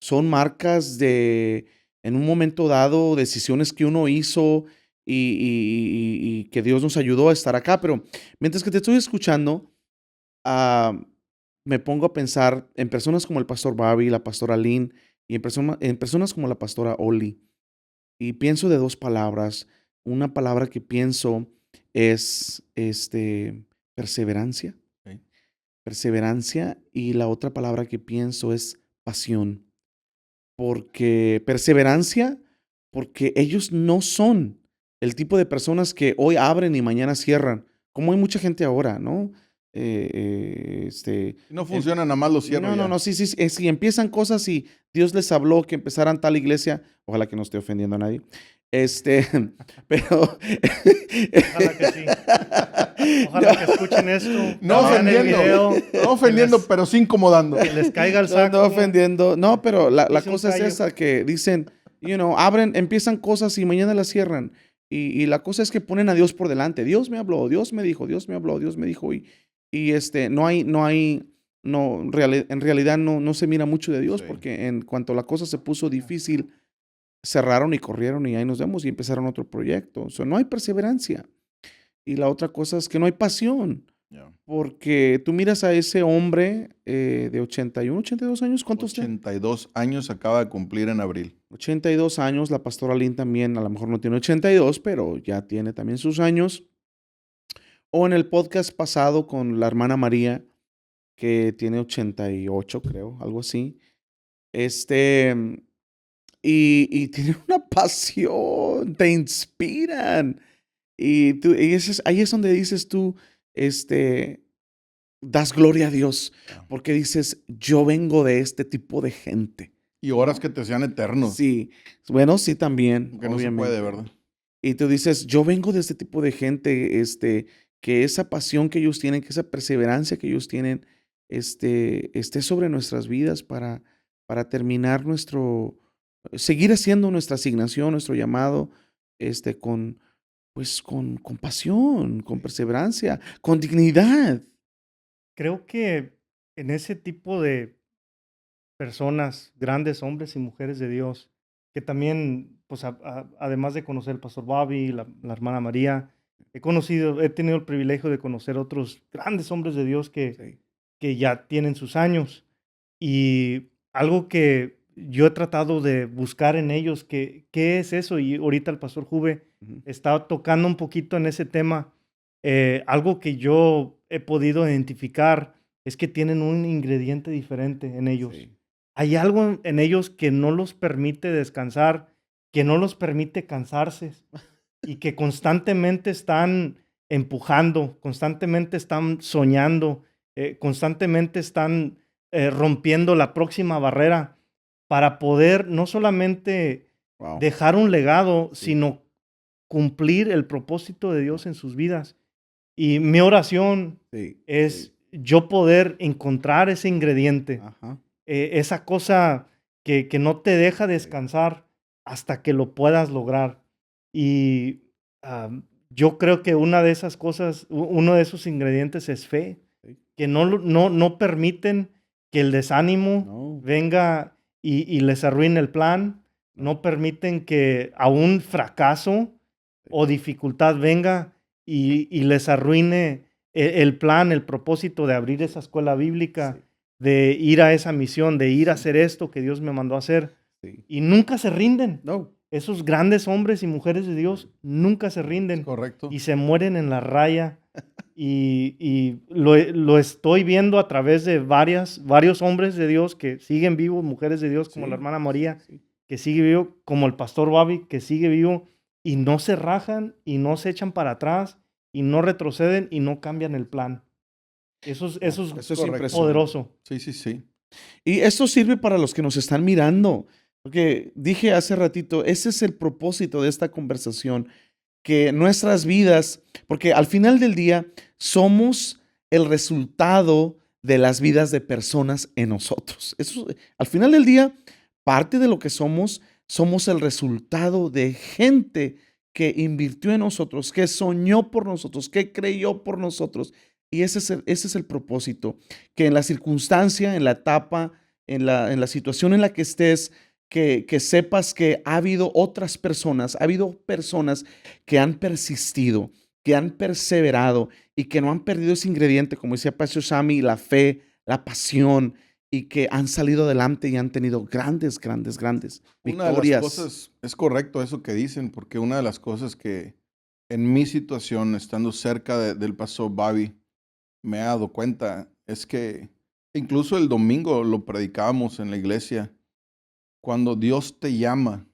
S2: son marcas de, en un momento dado, decisiones que uno hizo y que Dios nos ayudó a estar acá. Pero mientras que te estoy escuchando, me pongo a pensar en personas como el pastor Bobby, la pastora Lynn y en personas como la pastora Oli. Y pienso de dos palabras. Una palabra que pienso es perseverancia.
S1: Sí.
S2: Perseverancia. Y la otra palabra que pienso es pasión. Porque perseverancia, porque ellos no son el tipo de personas que hoy abren y mañana cierran, como hay mucha gente ahora, ¿no?
S1: Si no funciona, nada más lo cierro ya.
S2: No, sí, si empiezan cosas y Dios les habló que empezaran tal iglesia, ojalá que no esté ofendiendo a nadie, pero...
S3: Ojalá que sí. Ojalá que escuchen esto.
S1: No
S3: vean el
S1: ofendiendo,
S3: video,
S1: no ofendiendo,
S3: les-
S1: pero sí incomodando.
S3: que les caiga el
S2: No,
S3: saco.
S2: no ofendiendo. No, pero la
S3: Hice un
S2: cosa es
S3: callo.
S2: esa que dicen, abren, empiezan cosas y mañana las cierran. Y la cosa es que ponen a Dios por delante. Dios me habló, Dios me dijo, Dios me habló, Dios me dijo. Y en realidad no se mira mucho de Dios
S1: Sí.
S2: porque en cuanto la cosa se puso difícil, cerraron y corrieron y ahí nos vemos y empezaron otro proyecto. O sea, no hay perseverancia. Y la otra cosa es que no hay pasión.
S1: Ya.
S2: Porque tú miras a ese hombre de 81, 82 años, ¿cuántos tiene?
S1: 82 años acaba de cumplir en abril.
S2: 82 años, la pastora Lynn también, a lo mejor no tiene 82, pero ya tiene también sus años. O en el podcast pasado con la hermana María, que tiene 88, creo, algo así. Y tiene una pasión, te inspiran. Ahí es donde dices tú, das gloria a Dios, porque dices, yo vengo de este tipo de gente.
S1: Y horas que te sean eternos.
S2: Sí, bueno, sí también,
S1: Que no se
S2: obviamente.
S1: puede, ¿verdad?
S2: Y tú dices, yo vengo de este tipo de gente, que esa pasión que ellos tienen, que esa perseverancia que ellos tienen, esté sobre nuestras vidas para terminar seguir haciendo nuestra asignación, nuestro llamado, con pasión, con perseverancia, con dignidad.
S3: Creo que en ese tipo de personas, grandes hombres y mujeres de Dios, que también, pues además de conocer al pastor Bobby, la hermana María, he tenido el privilegio de conocer otros grandes hombres de Dios
S2: Sí.
S3: que ya tienen sus años. Y algo que yo he tratado de buscar en ellos, ¿qué es eso? Y ahorita el pastor Juve
S2: Ujú.
S3: está tocando un poquito en ese tema. Algo que yo he podido identificar es que tienen un ingrediente diferente en ellos.
S2: Sí.
S3: Hay algo en ellos que no los permite descansar, que no los permite cansarse y que constantemente están empujando, constantemente están soñando, constantemente están rompiendo la próxima barrera para poder no solamente
S2: Wow.
S3: dejar un legado,
S2: Sí.
S3: sino cumplir el propósito de Dios en sus vidas. Y mi oración
S2: Sí.
S3: es yo poder encontrar ese ingrediente,
S2: Ajá.
S3: esa cosa que no te deja descansar hasta que lo puedas lograr. Y yo creo que una de esas cosas, uno de esos ingredientes es fe,
S2: Sí.
S3: que no permiten que el desánimo
S2: No.
S3: venga y les arruine el plan, no permiten que a un fracaso o dificultad venga y les arruine el plan, el propósito de abrir esa escuela bíblica,
S2: Sí.
S3: de ir a esa misión, de ir a hacer esto que Dios me mandó a hacer.
S2: Sí.
S3: Y nunca se rinden.
S2: No.
S3: Esos grandes hombres y mujeres de Dios nunca se rinden
S1: Correcto.
S3: y se mueren en la raya. Y lo estoy viendo a través de varios hombres de Dios que siguen vivos, mujeres de Dios como
S2: Sí.
S3: la hermana María,
S2: Sí.
S3: que sigue vivo, como el pastor Bobby, que sigue vivo y no se rajan y no se echan para atrás y no retroceden y no cambian el plan. Eso es
S2: Eso es
S1: correcto.
S2: impresionante.
S3: poderoso.
S1: Sí, sí, sí.
S2: Y esto sirve para los que nos están mirando, porque dije hace ratito, ese es el propósito de esta conversación, que nuestras vidas, porque al final del día somos el resultado de las vidas de personas en nosotros. Eso, al final del día, parte de lo que somos el resultado de gente que invirtió en nosotros, que soñó por nosotros, que creyó por nosotros. Y ese es el propósito, que en la circunstancia, en la etapa, en la situación en la que estés, que sepas que ha habido otras personas, ha habido personas que han persistido, que han perseverado y que no han perdido ese ingrediente, como decía Pastor Sammy, la fe, la pasión, y que han salido adelante y han tenido grandes, grandes, grandes
S1: Una de las
S2: victorias.
S1: cosas, es correcto eso que dicen, porque una de las cosas que en mi situación, estando cerca del pastor Bobby, me he dado cuenta es que incluso el domingo lo predicábamos en la iglesia, cuando Dios te llama,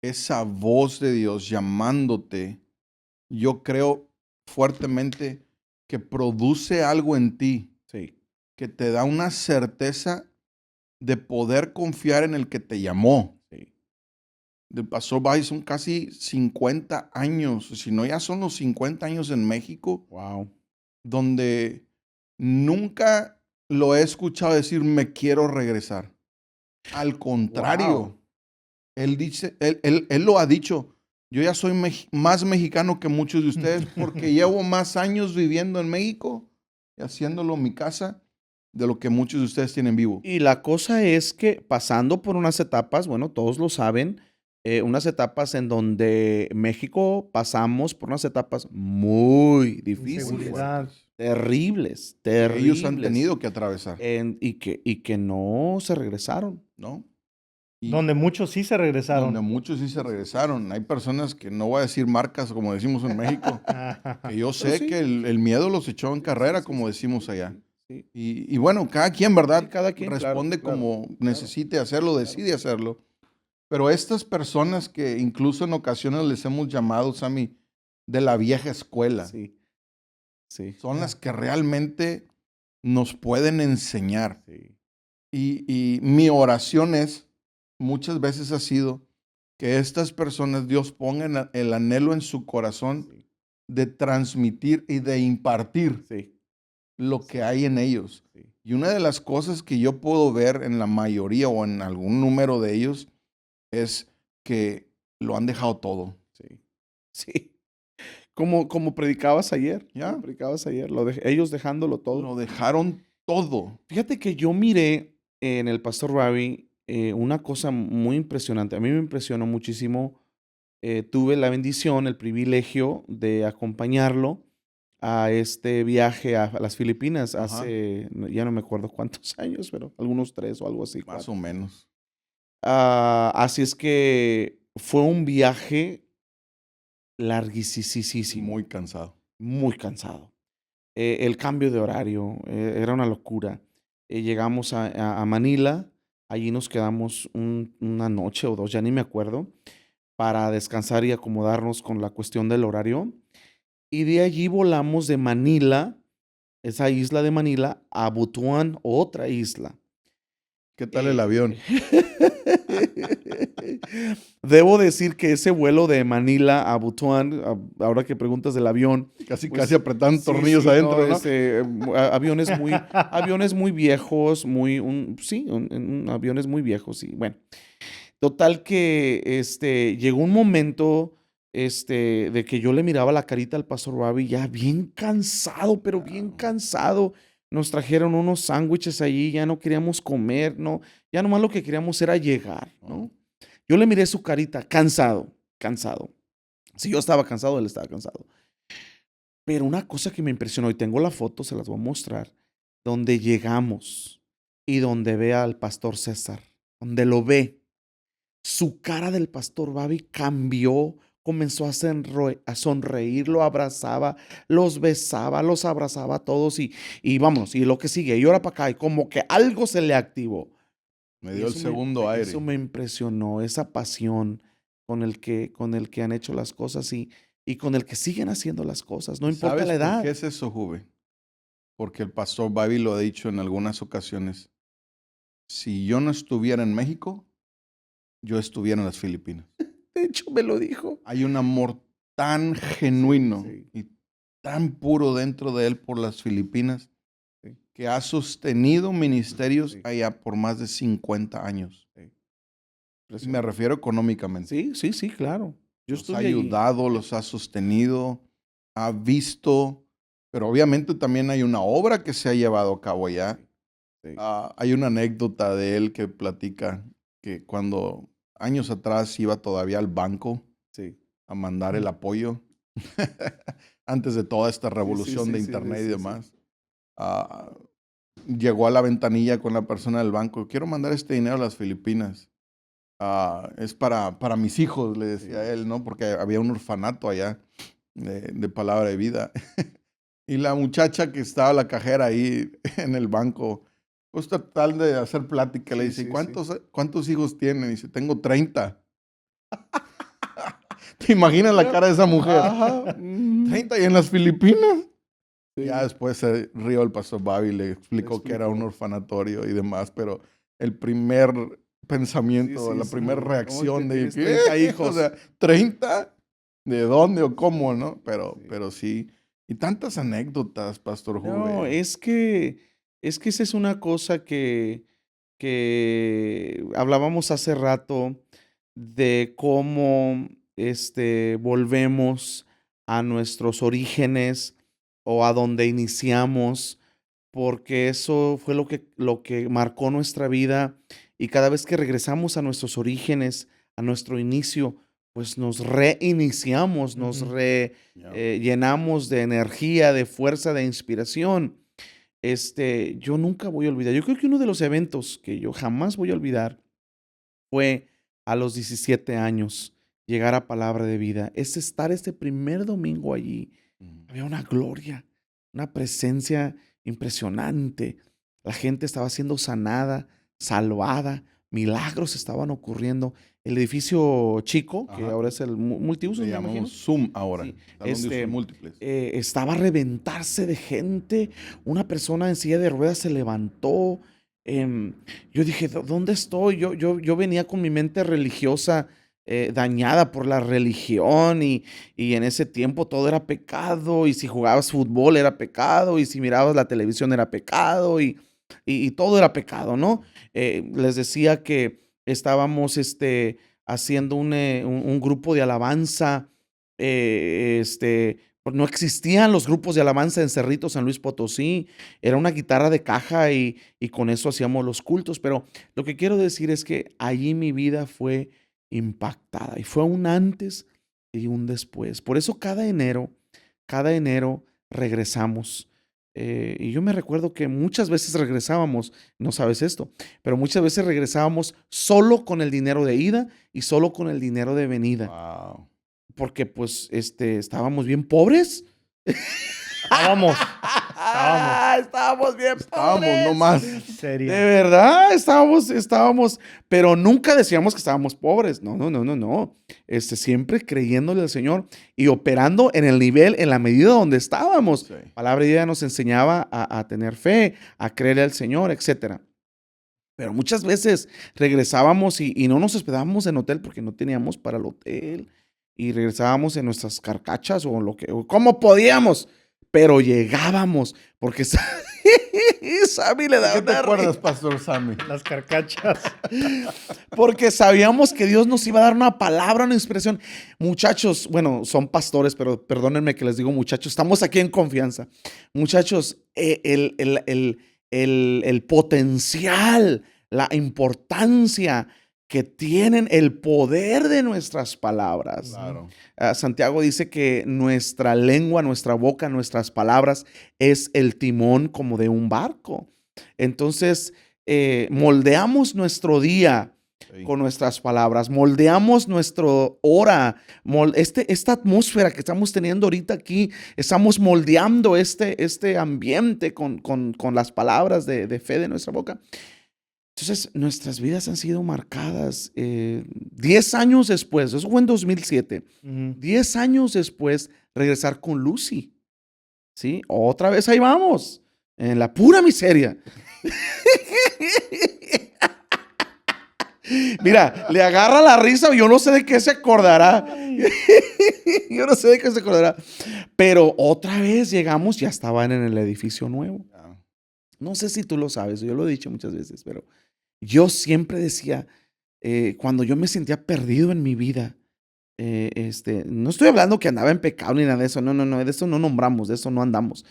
S1: esa voz de Dios llamándote, yo creo fuertemente que produce algo en ti,
S2: Sí,
S1: que te da una certeza de poder confiar en el que te llamó.
S2: sí,
S1: Del pastor Bobby son casi 50 años, si no ya son los 50 años en México,
S2: wow.
S1: donde nunca lo he escuchado decir me quiero regresar. Al contrario,
S2: Wow.
S1: él dice, él lo ha dicho, yo ya soy más mexicano que muchos de ustedes porque llevo más años viviendo en México y haciéndolo mi casa de lo que muchos de ustedes tienen vivo.
S2: Y la cosa es que pasando por unas etapas, bueno, todos lo saben, unas etapas en donde México pasamos por unas etapas muy difíciles,
S3: Inseguridad.
S2: terribles,
S1: Que ellos han
S2: terribles,
S1: tenido que atravesar,
S2: y que no se regresaron.
S1: ¿no? Y
S3: Donde muchos sí se regresaron.
S1: donde muchos sí se regresaron. Hay personas que no voy a decir marcas, como decimos en México, que yo sé
S2: sí.
S1: que el miedo los echó en carrera,
S2: Sí,
S1: como
S2: sí,
S1: decimos allá.
S2: sí.
S1: Y bueno, cada quien, ¿verdad?
S2: Sí, cada quien, claro,
S1: Responde
S2: claro,
S1: como
S2: claro,
S1: necesite hacerlo, decide hacerlo. Pero estas personas que incluso en ocasiones les hemos llamado, Sammy, de la vieja escuela,
S2: sí, sí,
S1: son las que realmente nos pueden enseñar.
S2: sí,
S1: Y mi oración es, muchas veces ha sido, que estas personas, Dios ponga el anhelo en su corazón
S2: sí,
S1: de transmitir y de impartir
S2: sí,
S1: lo que hay en ellos.
S2: sí.
S1: Y una de las cosas que yo puedo ver en la mayoría o en algún número de ellos es que lo han dejado todo.
S2: Sí, sí. Como predicabas ayer,
S1: ¿Ya?
S2: como predicabas ayer, ellos dejándolo todo.
S1: Lo dejaron todo.
S2: Fíjate que yo miré en el pastor Ravi una cosa muy impresionante. A mí me impresionó muchísimo. Tuve la bendición, el privilegio de acompañarlo a este viaje a las Filipinas
S1: Ajá.
S2: hace, ya no me acuerdo cuántos años, pero algunos 3 o algo así.
S1: Más
S2: 4.
S1: o menos.
S2: Así es que fue un viaje larguísimo,
S1: Muy cansado.
S2: muy cansado. El cambio de horario era una locura. Llegamos a Manila, allí nos quedamos una noche o 2, ya ni me acuerdo, para descansar y acomodarnos con la cuestión del horario. Y de allí volamos de Manila esa isla de Manila, a Butuan, otra isla.
S1: ¿Qué tal el avión?
S2: Debo decir que ese vuelo de Manila a Butuan, ahora que preguntas del avión,
S1: Casi,
S2: pues,
S1: casi apretando
S2: sí,
S1: tornillos
S2: sí,
S1: adentro, ¿no?
S2: aviones muy viejos, aviones muy viejos, sí. Bueno, total que llegó un momento de que yo le miraba la carita al pastor Bobby ya bien cansado, pero bien
S1: Wow.
S2: cansado. Nos trajeron unos sándwiches allí, ya no queríamos comer, ¿no? Ya nomás lo que queríamos era llegar, ¿no? Yo le miré su carita, cansado, cansado. Si yo estaba cansado, él estaba cansado. Pero una cosa que me impresionó, y tengo la foto, se las voy a mostrar, donde llegamos y donde ve al pastor César, donde lo ve, su cara del pastor Bobby cambió, comenzó a sonreír, lo abrazaba, los besaba, los abrazaba a todos y vámonos, y lo que sigue, y ahora para acá, y como que algo se le activó.
S1: Me
S2: Y
S1: dio el segundo aire.
S2: eso me impresionó, esa pasión con el que han hecho las cosas y con el que siguen haciendo las cosas, no importa
S1: ¿Sabes
S2: la
S1: por
S2: edad.
S1: qué es eso, Juve? Porque el pastor Bobby lo ha dicho en algunas ocasiones. Si yo no estuviera en México, yo estuviera en las Filipinas.
S2: De hecho, me lo dijo.
S1: Hay un amor tan genuino
S2: Sí.
S1: y tan puro dentro de él por las Filipinas
S2: Sí.
S1: que ha sostenido ministerios
S2: Sí.
S1: allá por más de 50 años. Y me refiero económicamente.
S2: Sí, claro. Yo
S1: Los ha
S2: estuve allí.
S1: ayudado, los ha sostenido, ha visto, pero obviamente también hay una obra que se ha llevado a cabo allá.
S2: Sí.
S1: Hay una anécdota de él que platica que cuando años atrás iba todavía al banco
S2: Sí.
S1: a mandar el apoyo, antes de toda esta revolución de
S2: sí,
S1: internet y
S2: sí.
S1: demás, llegó a la ventanilla con la persona del banco, quiero mandar este dinero a las Filipinas. Es para mis hijos, le decía él, ¿no? Porque había un orfanato allá de palabra de vida. Y la muchacha que estaba la cajera ahí en el banco, pues tratar de hacer plática, le dice, ¿cuántos hijos tienen? Dice, tengo 30. ¿Te imaginas la cara de esa mujer?
S2: Ajá.
S1: 30 y en las Filipinas.
S2: Sí.
S1: Ya después se rió el pastor Bobby y le explicó que era un orfanatorio y demás, pero el primer pensamiento, la primera reacción de
S2: tienes
S1: ¿qué?
S2: 30 hijos?
S1: O sea, ¿30? ¿De dónde o cómo, no?
S2: Sí.
S1: Pero sí. Y tantas anécdotas, Pastor Juve.
S2: No, es que esa es una cosa que hablábamos hace rato de cómo volvemos a nuestros orígenes o a donde iniciamos, porque eso fue lo que marcó nuestra vida y cada vez que regresamos a nuestros orígenes, a nuestro inicio, pues nos reiniciamos, nos
S3: Ujú.
S2: llenamos de energía, de fuerza, de inspiración. Yo nunca voy a olvidar. Yo creo que uno de los eventos que yo jamás voy a olvidar fue a los 17 años llegar a Palabra de Vida. Es estar este primer domingo allí. Había una gloria, una presencia impresionante. La gente estaba siendo sanada, salvada, milagros estaban ocurriendo. El edificio chico, que
S1: Ajá.
S2: ahora es el multiusos,
S1: Le
S2: me imagino.
S1: llamamos Zoom ahora,
S2: Sí,
S1: salón de usos múltiples.
S2: estaba a reventarse de gente. Una persona en silla de ruedas se levantó. Yo dije, ¿dónde estoy? Yo venía con mi mente religiosa dañada por la religión y en ese tiempo todo era pecado y si jugabas fútbol era pecado y si mirabas la televisión era pecado y todo era pecado, ¿no? Les decía que estábamos haciendo un grupo de alabanza, pues no existían los grupos de alabanza en Cerrito, San Luis Potosí, era una guitarra de caja y con eso hacíamos los cultos, pero lo que quiero decir es que allí mi vida fue impactada y fue un antes y un después. Por eso cada enero regresamos. Y yo me recuerdo que muchas veces regresábamos, no sabes esto, pero muchas veces regresábamos solo con el dinero de ida y solo con el dinero de venida.
S1: Wow.
S2: Porque pues estábamos bien pobres.
S3: Vamos.
S2: Estábamos bien
S1: Estábamos
S2: pobres.
S1: nomás.
S3: En serio.
S2: De verdad, estábamos, pero nunca decíamos que estábamos pobres. No, no, no, no, no. Siempre creyéndole al Señor y operando en el nivel, en la medida donde estábamos.
S1: Sí.
S2: Palabra de Dios nos enseñaba a tener fe, a creerle al Señor, etcétera. Pero muchas veces regresábamos y no nos hospedábamos en hotel porque no teníamos para el hotel. Y regresábamos en nuestras carcachas o como podíamos. Pero llegábamos porque Sammy le da
S1: ¿Qué te
S2: una
S1: acuerdas,
S2: risa.
S1: Pastor Sammy?
S3: Las carcachas.
S2: Porque sabíamos que Dios nos iba a dar una palabra, una inspiración. Muchachos, bueno, son pastores, pero perdónenme que les digo muchachos, estamos aquí en confianza. Muchachos, el potencial, la importancia que tienen el poder de nuestras palabras.
S1: Claro.
S2: Santiago dice que nuestra lengua, nuestra boca, nuestras palabras es el timón como de un barco. Entonces, moldeamos nuestro día
S1: Sí.
S2: con nuestras palabras, moldeamos nuestro hora, esta atmósfera que estamos teniendo ahorita aquí, estamos moldeando este ambiente con las palabras de fe de nuestra boca. Entonces, nuestras vidas han sido marcadas 10 años después, eso fue en 2007, 10 años después, regresar con Lucy, ¿sí? Otra vez ahí vamos, en la pura miseria. Mira, le agarra la risa, yo no sé de qué se acordará. Yo no sé de qué se acordará. Pero otra vez llegamos, ya estaban en el edificio nuevo.
S1: Ya.
S2: No sé si tú lo sabes, yo lo he dicho muchas veces, pero yo siempre decía, cuando yo me sentía perdido en mi vida, no estoy hablando que andaba en pecado ni nada de eso, no, no, no, de eso no nombramos, de eso no andamos.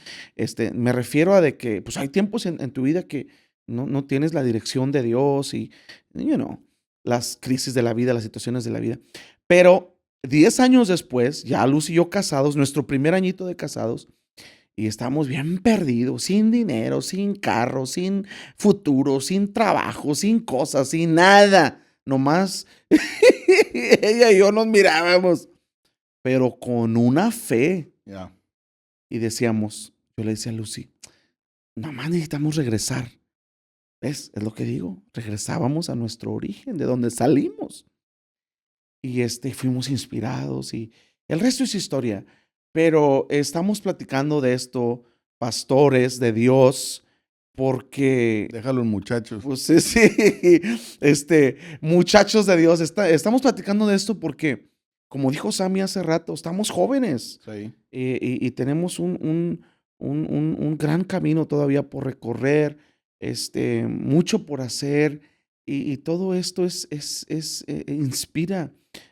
S2: Me refiero a de que pues hay tiempos en tu vida que no tienes la dirección de Dios y, las crisis de la vida, las situaciones de la vida. Pero 10 años después, ya Luz y yo casados, nuestro primer añito de casados, y estábamos bien perdidos, sin dinero, sin carro, sin futuro, sin trabajo, sin cosas, sin nada. Nomás ella y yo nos mirábamos, pero con una fe.
S1: Ya.
S2: Y decíamos, yo le decía a Lucy, nomás necesitamos regresar. ¿Ves? Es lo que digo. Regresábamos a nuestro origen, de donde salimos. Y fuimos inspirados y el resto es historia. Pero estamos platicando de esto, pastores de Dios, porque
S1: Déjalo, muchachos.
S2: pues sí, muchachos de Dios, estamos platicando de esto porque, como dijo Sammy hace rato, estamos jóvenes
S1: Sí.
S2: y tenemos un gran camino todavía por recorrer, mucho por hacer y todo esto inspira,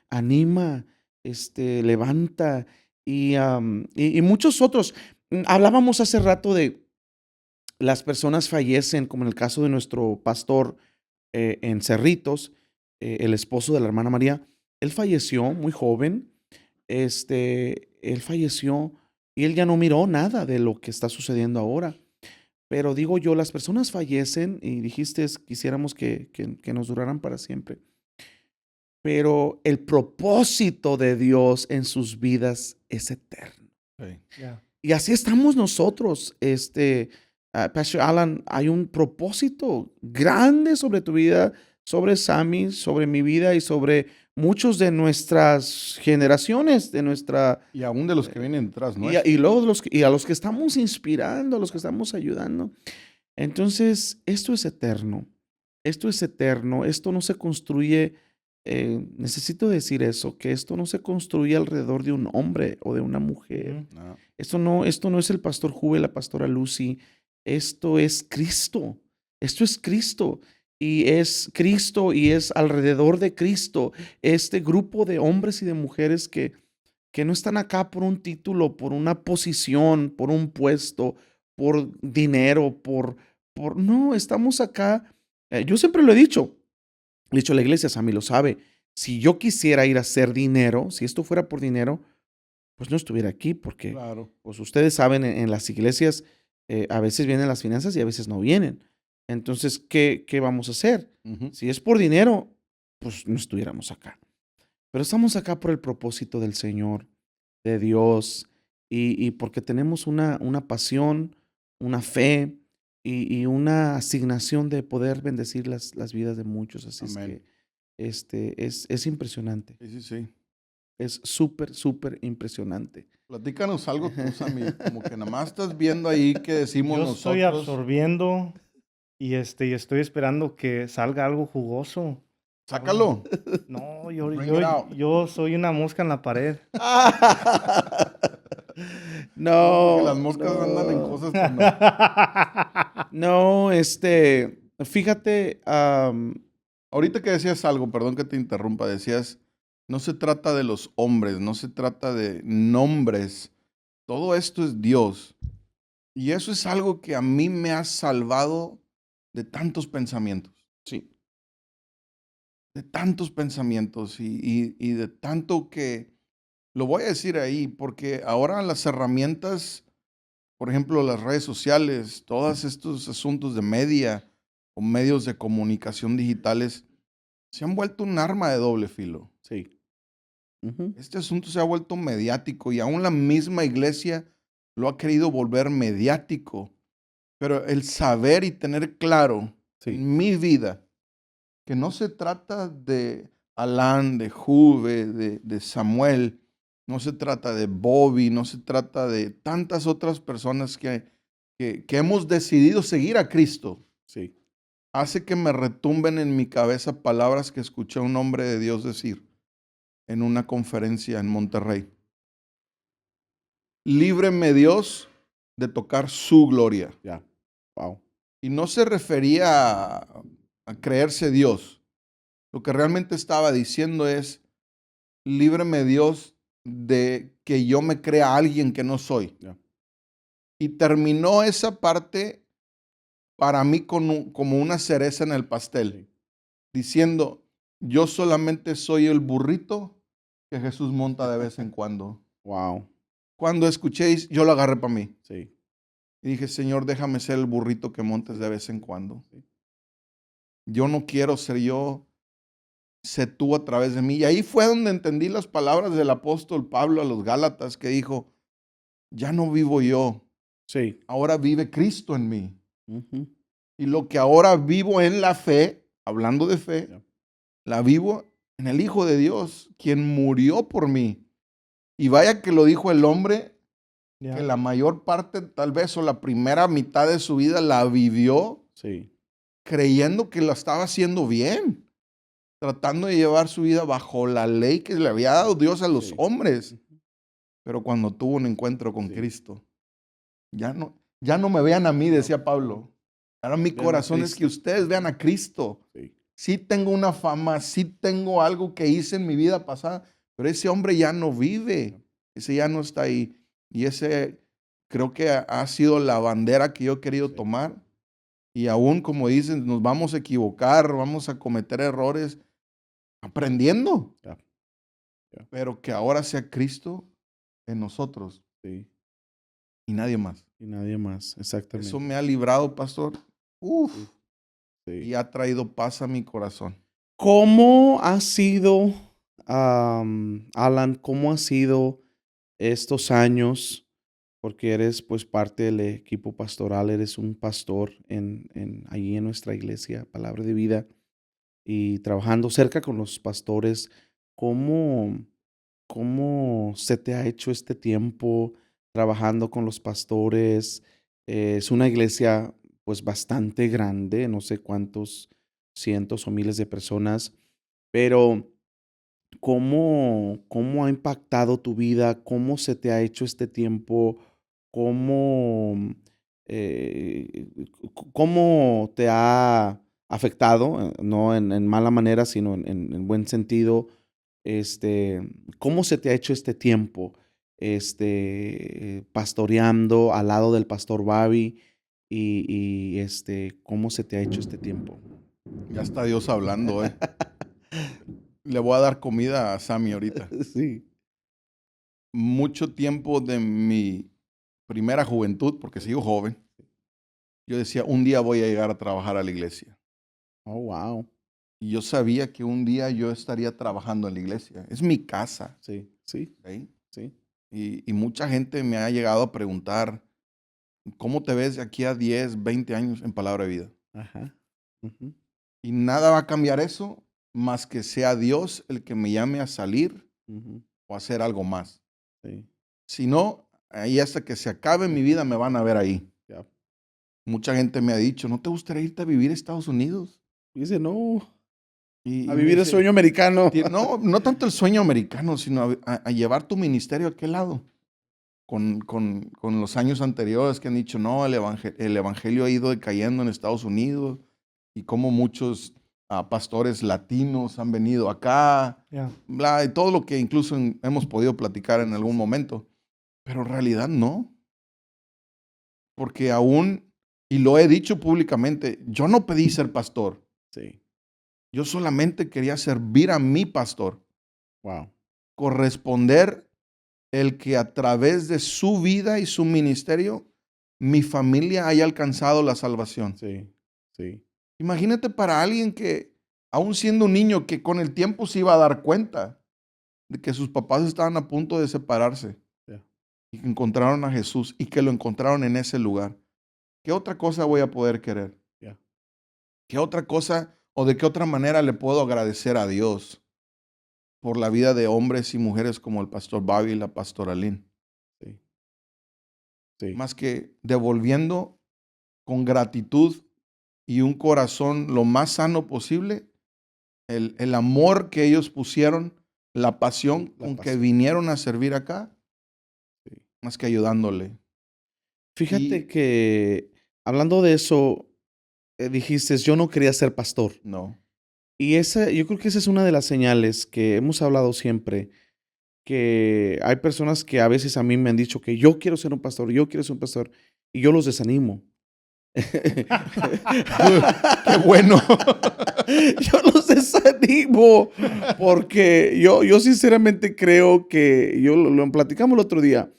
S2: anima, levanta y muchos otros. Hablábamos hace rato de las personas fallecen, como en el caso de nuestro pastor en Cerritos, el esposo de la hermana María. Él falleció muy joven. Él falleció y él ya no miró nada de lo que está sucediendo ahora. Pero digo yo, las personas fallecen y dijiste, quisiéramos que nos duraran para siempre. Pero el propósito de Dios en sus vidas es eterno.
S1: Sí.
S3: Yeah.
S2: Y así estamos nosotros. Pastor Alan, hay un propósito grande sobre tu vida, sobre Sammy, sobre mi vida y sobre muchos de nuestras generaciones, de nuestra...
S1: Y aún de los que vienen detrás, ¿no?
S2: Y luego a los que estamos inspirando, a los que estamos ayudando. Entonces, esto es eterno. Esto es eterno. Esto no se construye, necesito decir eso, que esto no se construye alrededor de un hombre o de una mujer.
S1: No.
S2: Esto no es el pastor Juve, la pastora Lucy. Esto es Cristo. Esto es Cristo. Y es Cristo y es alrededor de Cristo este grupo de hombres y de mujeres que no están acá por un título, por una posición, por un puesto, por dinero, no, estamos acá. Yo siempre lo he dicho a la iglesia, Sammy lo sabe. Si yo quisiera ir a hacer dinero, si esto fuera por dinero, pues no estuviera aquí porque,
S1: Claro.
S2: pues ustedes saben, en las iglesias a veces vienen las finanzas y a veces no vienen. Entonces, ¿qué vamos a hacer?
S1: Ujú.
S2: Si es por dinero, pues no estuviéramos acá. Pero estamos acá por el propósito del Señor, de Dios, y porque tenemos una pasión una fe y una asignación de poder bendecir las vidas de muchos. Así es
S1: Amén.
S2: que es impresionante.
S1: Sí, sí, sí.
S2: Es súper, súper impresionante.
S1: Platícanos algo tú, Sammy, como que nada más estás viendo ahí qué decimos
S3: Yo estoy
S1: nosotros.
S3: absorbiendo y estoy esperando que salga algo jugoso.
S1: Sácalo.
S3: No,
S1: Bring it out.
S3: yo soy una mosca en la pared.
S1: No, porque las
S2: No,
S1: moscas andan en
S2: no.
S1: cosas que no.
S2: No, fíjate,
S1: Ahorita que decías algo, perdón que te interrumpa, decías, no se trata de los hombres, no se trata de nombres, todo esto es Dios. Y eso es algo que a mí me ha salvado de tantos pensamientos,
S2: sí,
S1: de tantos pensamientos y de tanto que, lo voy a decir ahí, porque ahora las herramientas, por ejemplo, las redes sociales, todos estos asuntos de media o medios de comunicación digitales, se han vuelto un arma de doble filo.
S2: sí. Ujú.
S1: Este asunto se ha vuelto mediático y aún la misma iglesia lo ha querido volver mediático. Pero el saber y tener claro
S2: Sí,
S1: en mi vida que no se trata de Alan, de Juve, de Samuel, no se trata de Bobby, no se trata de tantas otras personas que hemos decidido seguir a Cristo.
S2: sí.
S1: Hace que me retumben en mi cabeza palabras que escuché a un hombre de Dios decir en una conferencia en Monterrey. Líbreme Dios de tocar su gloria.
S2: Ya. Wow.
S1: Y no se refería a creerse Dios. Lo que realmente estaba diciendo es, líbreme Dios de que yo me crea alguien que no soy.
S2: Ya.
S1: Y terminó esa parte para mí como una cereza en el pastel,
S2: Sí.
S1: diciendo, yo solamente soy el burrito que Jesús monta de vez en cuando.
S2: Wow.
S1: Cuando escuchéis, yo lo agarré para mí.
S2: Sí.
S1: Y dije, Señor, déjame ser el burrito que montes de vez en cuando.
S2: Sí.
S1: Yo no quiero ser yo, sé tú a través de mí. Y ahí fue donde entendí las palabras del apóstol Pablo a los Gálatas que dijo, ya no vivo yo,
S2: Sí.
S1: ahora vive Cristo en mí.
S2: Ujú.
S1: Y lo que ahora vivo en la fe, hablando de fe,
S2: Ya.
S1: la vivo en el Hijo de Dios, quien murió por mí. Y vaya que lo dijo el hombre, que
S3: Ya.
S1: la mayor parte, tal vez, o la primera mitad de su vida la vivió
S2: Sí.
S1: creyendo que lo estaba haciendo bien, tratando de llevar su vida bajo la ley que le había dado Dios a los
S2: Sí.
S1: hombres.
S2: Ujú.
S1: Pero cuando tuvo un encuentro con
S2: Sí.
S1: Cristo, ya no me vean a mí,
S2: No.
S1: decía Pablo. Ahora mi
S2: Vean a
S1: corazón es que
S2: Cristo.
S1: ustedes vean a Cristo.
S2: Sí.
S1: Sí tengo una fama, sí tengo algo que hice en mi vida pasada, pero ese hombre ya no vive, ese ya no está ahí. Y ese creo que ha sido la bandera que yo he querido
S2: Sí.
S1: tomar. Y aún, como dicen, nos vamos a equivocar, vamos a cometer errores aprendiendo,
S2: Ya. Ya.
S1: pero que ahora sea Cristo en nosotros
S2: Sí.
S1: y nadie más.
S2: Y nadie más.
S1: Eso
S2: Exactamente.
S1: me ha librado, pastor. Uf,
S2: Sí. Sí.
S1: y ha traído paz a mi corazón.
S2: ¿Cómo ha sido, Alan, cómo ha sido estos años? Porque eres pues parte del equipo pastoral, eres un pastor allí en nuestra iglesia, Palabra de Vida, y trabajando cerca con los pastores. ¿Cómo, cómo se te ha hecho este tiempo trabajando con los pastores? Es una iglesia pues bastante grande, no sé cuántos cientos o miles de personas, pero ¿cómo ha impactado tu vida? ¿Cómo se te ha hecho este tiempo? ¿Cómo, cómo te ha afectado? No en mala manera, sino en buen sentido. Este, ¿cómo se te ha hecho este tiempo? Pastoreando al lado del pastor Bobby ¿cómo se te ha hecho este tiempo?
S1: Ya está Dios hablando, ¿eh? Le voy a dar comida a Sammy ahorita.
S2: Sí.
S1: Mucho tiempo de mi primera juventud, porque sigo joven, yo decía, un día voy a llegar a trabajar a la iglesia.
S2: Oh, wow.
S1: Y yo sabía que un día yo estaría trabajando en la iglesia. Es mi casa.
S2: Sí, sí,
S1: ¿Ok?
S2: sí.
S1: Y mucha gente me ha llegado a preguntar, ¿cómo te ves de aquí a 10, 20 años en Palabra de Vida?
S2: Ajá. Ujú.
S1: Y nada va a cambiar eso más que sea Dios el que me llame a salir
S2: Ujú.
S1: o a hacer algo más.
S2: Sí.
S1: Si no, ahí hasta que se acabe mi vida me van a ver ahí.
S2: Ya.
S1: Mucha gente me ha dicho, ¿no te gustaría irte a vivir a Estados Unidos?
S2: Dice, no,
S1: Y
S2: a
S1: me
S2: vivir el
S1: dice,
S2: sueño americano.
S1: No, no tanto el sueño americano, sino a llevar tu ministerio a aquel lado. Con los años anteriores que han dicho, no, el evangelio ha ido decayendo en Estados Unidos y como muchos pastores latinos han venido acá,
S3: Ya.
S1: bla, y todo lo que incluso hemos podido platicar en algún momento. Pero en realidad no, porque aún, y lo he dicho públicamente, yo no pedí ser pastor,
S2: Sí.
S1: yo solamente quería servir a mi pastor,
S2: Wow.
S1: corresponder el que a través de su vida y su ministerio, mi familia haya alcanzado la salvación.
S2: Sí. Sí.
S1: Imagínate para alguien que, aún siendo un niño, que con el tiempo se iba a dar cuenta de que sus papás estaban a punto de separarse
S2: Ya.
S1: y que encontraron a Jesús y que lo encontraron en ese lugar. ¿Qué otra cosa voy a poder querer?
S2: Ya.
S1: ¿Qué otra cosa o de qué otra manera le puedo agradecer a Dios por la vida de hombres y mujeres como el pastor Bobby y la pastora Lynn?
S2: Sí. Sí.
S1: Más que devolviendo con gratitud y un corazón lo más sano posible el amor que ellos pusieron, la pasión
S2: La
S1: con que
S2: pasión.
S1: vinieron a servir acá,
S2: Sí.
S1: más que ayudándole.
S2: Fíjate
S1: Y
S2: que hablando de eso, dijiste, yo no quería ser pastor.
S1: no,
S2: Y yo creo que esa es una de las señales que hemos hablado siempre, que hay personas que a veces a mí me han dicho que yo quiero ser un pastor, yo quiero ser un pastor, y yo los desanimo.
S1: qué bueno.
S2: Yo los desanimo porque yo sinceramente creo que, lo platicamos el otro día,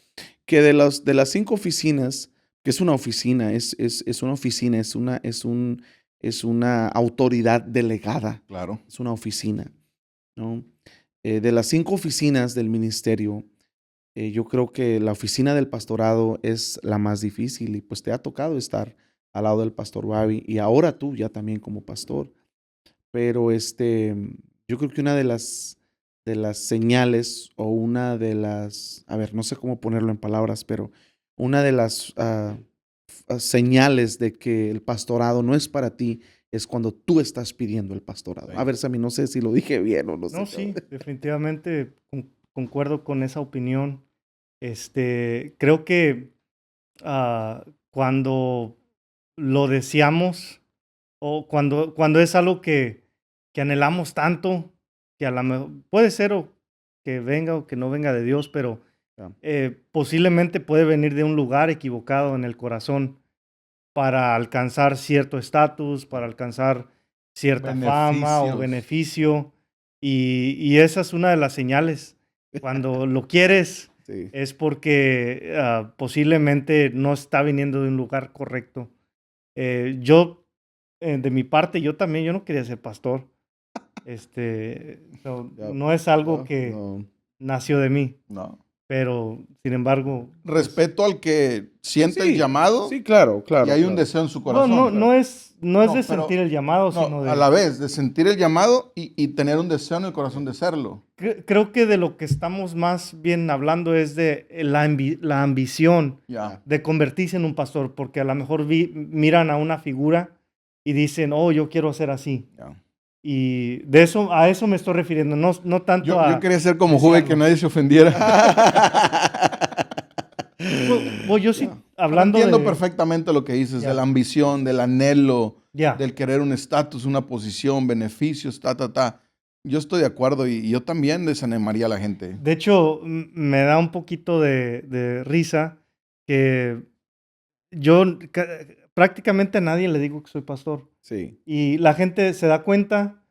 S2: que de las 5 oficinas, que es una oficina, es una oficina, es una autoridad delegada,
S1: Claro,
S2: es una oficina, ¿no? De las 5 oficinas del ministerio, yo creo que la oficina del pastorado es la más difícil y pues te ha tocado estar al lado del pastor Bobby y ahora tú ya también como pastor. Pero yo creo que una de las señales o una de las, a ver, no sé cómo ponerlo en palabras, pero una de las señales de que el pastorado no es para ti es cuando tú estás pidiendo el pastorado.
S1: sí.
S2: A ver, Sammy, no sé si lo dije bien o no sé.
S3: No, sí, definitivamente concuerdo con esa opinión. Creo que cuando lo deseamos o cuando es algo que anhelamos tanto, que a lo mejor puede ser o que venga o que no venga de Dios, pero
S2: Ya.
S3: posiblemente puede venir de un lugar equivocado en el corazón para alcanzar cierto estatus, para alcanzar cierta fama o
S1: Beneficios.
S3: beneficio. Y esa es una de las señales. Cuando lo quieres
S2: Sí.
S3: es porque posiblemente no está viniendo de un lugar correcto. Yo, de mi parte, yo no quería ser pastor.
S2: Ya.
S3: No es algo
S2: No,
S3: que
S2: no.
S3: nació de mí,
S1: No.
S3: pero sin embargo, pues,
S1: Respeto al que siente el
S2: Sí,
S1: llamado
S2: sí, claro, claro.
S1: y hay un
S2: claro.
S1: deseo en su
S3: no,
S1: corazón.
S3: no es
S1: No,
S3: de
S1: pero-
S3: sentir el llamado,
S1: No,
S3: sino
S1: a
S3: de...
S1: la vez, de sentir el llamado y tener un deseo en el corazón de serlo.
S3: Creo que de lo que estamos más bien hablando es de la ambición
S1: Ya.
S3: de convertirse en un pastor, porque a lo mejor miran a una figura y dicen, oh, yo quiero ser así.
S1: Ya.
S3: Y a eso me estoy refiriendo, no tanto
S1: Yo quería ser como
S3: desearlo.
S1: Juve, que nadie se ofendiera.
S3: Yo sí,
S2: Ya.
S3: hablando
S1: Entiendo
S3: de...
S1: perfectamente lo que dices,
S3: Ya.
S1: de la ambición, del anhelo,
S3: Ya.
S1: del querer un estatus, una posición, beneficios, ta. Yo estoy de acuerdo y yo también desanimaría a la gente.
S3: De hecho, me da un poquito de risa que yo prácticamente a nadie le digo que soy pastor.
S2: Sí.
S3: Y la gente se da cuenta,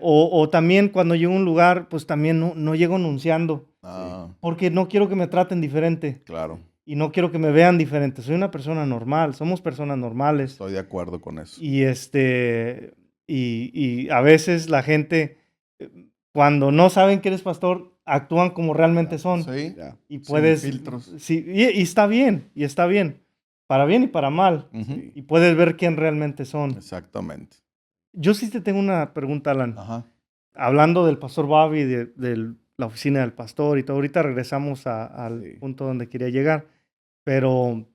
S3: o también cuando llego a un lugar, pues también no llego anunciando,
S1: Ah,
S3: porque no quiero que me traten diferente
S1: claro,
S3: y no quiero que me vean diferente. Soy una persona normal, somos personas normales.
S1: estoy de acuerdo con eso.
S3: Y y a veces la gente, cuando no saben que eres pastor, actúan como realmente son.
S1: Sí,
S2: Ya.
S3: Y
S1: sin
S3: puedes,
S1: filtros.
S3: sí, y está bien, y está bien. para bien y para mal,
S1: Ujú.
S2: Sí.
S3: y puedes ver quién realmente son.
S1: Exactamente.
S3: Yo sí te tengo una pregunta, Alan.
S1: Ajá.
S3: Hablando del pastor Bobby, de la oficina del pastor y todo, ahorita regresamos al
S2: Sí.
S3: punto donde quería llegar, pero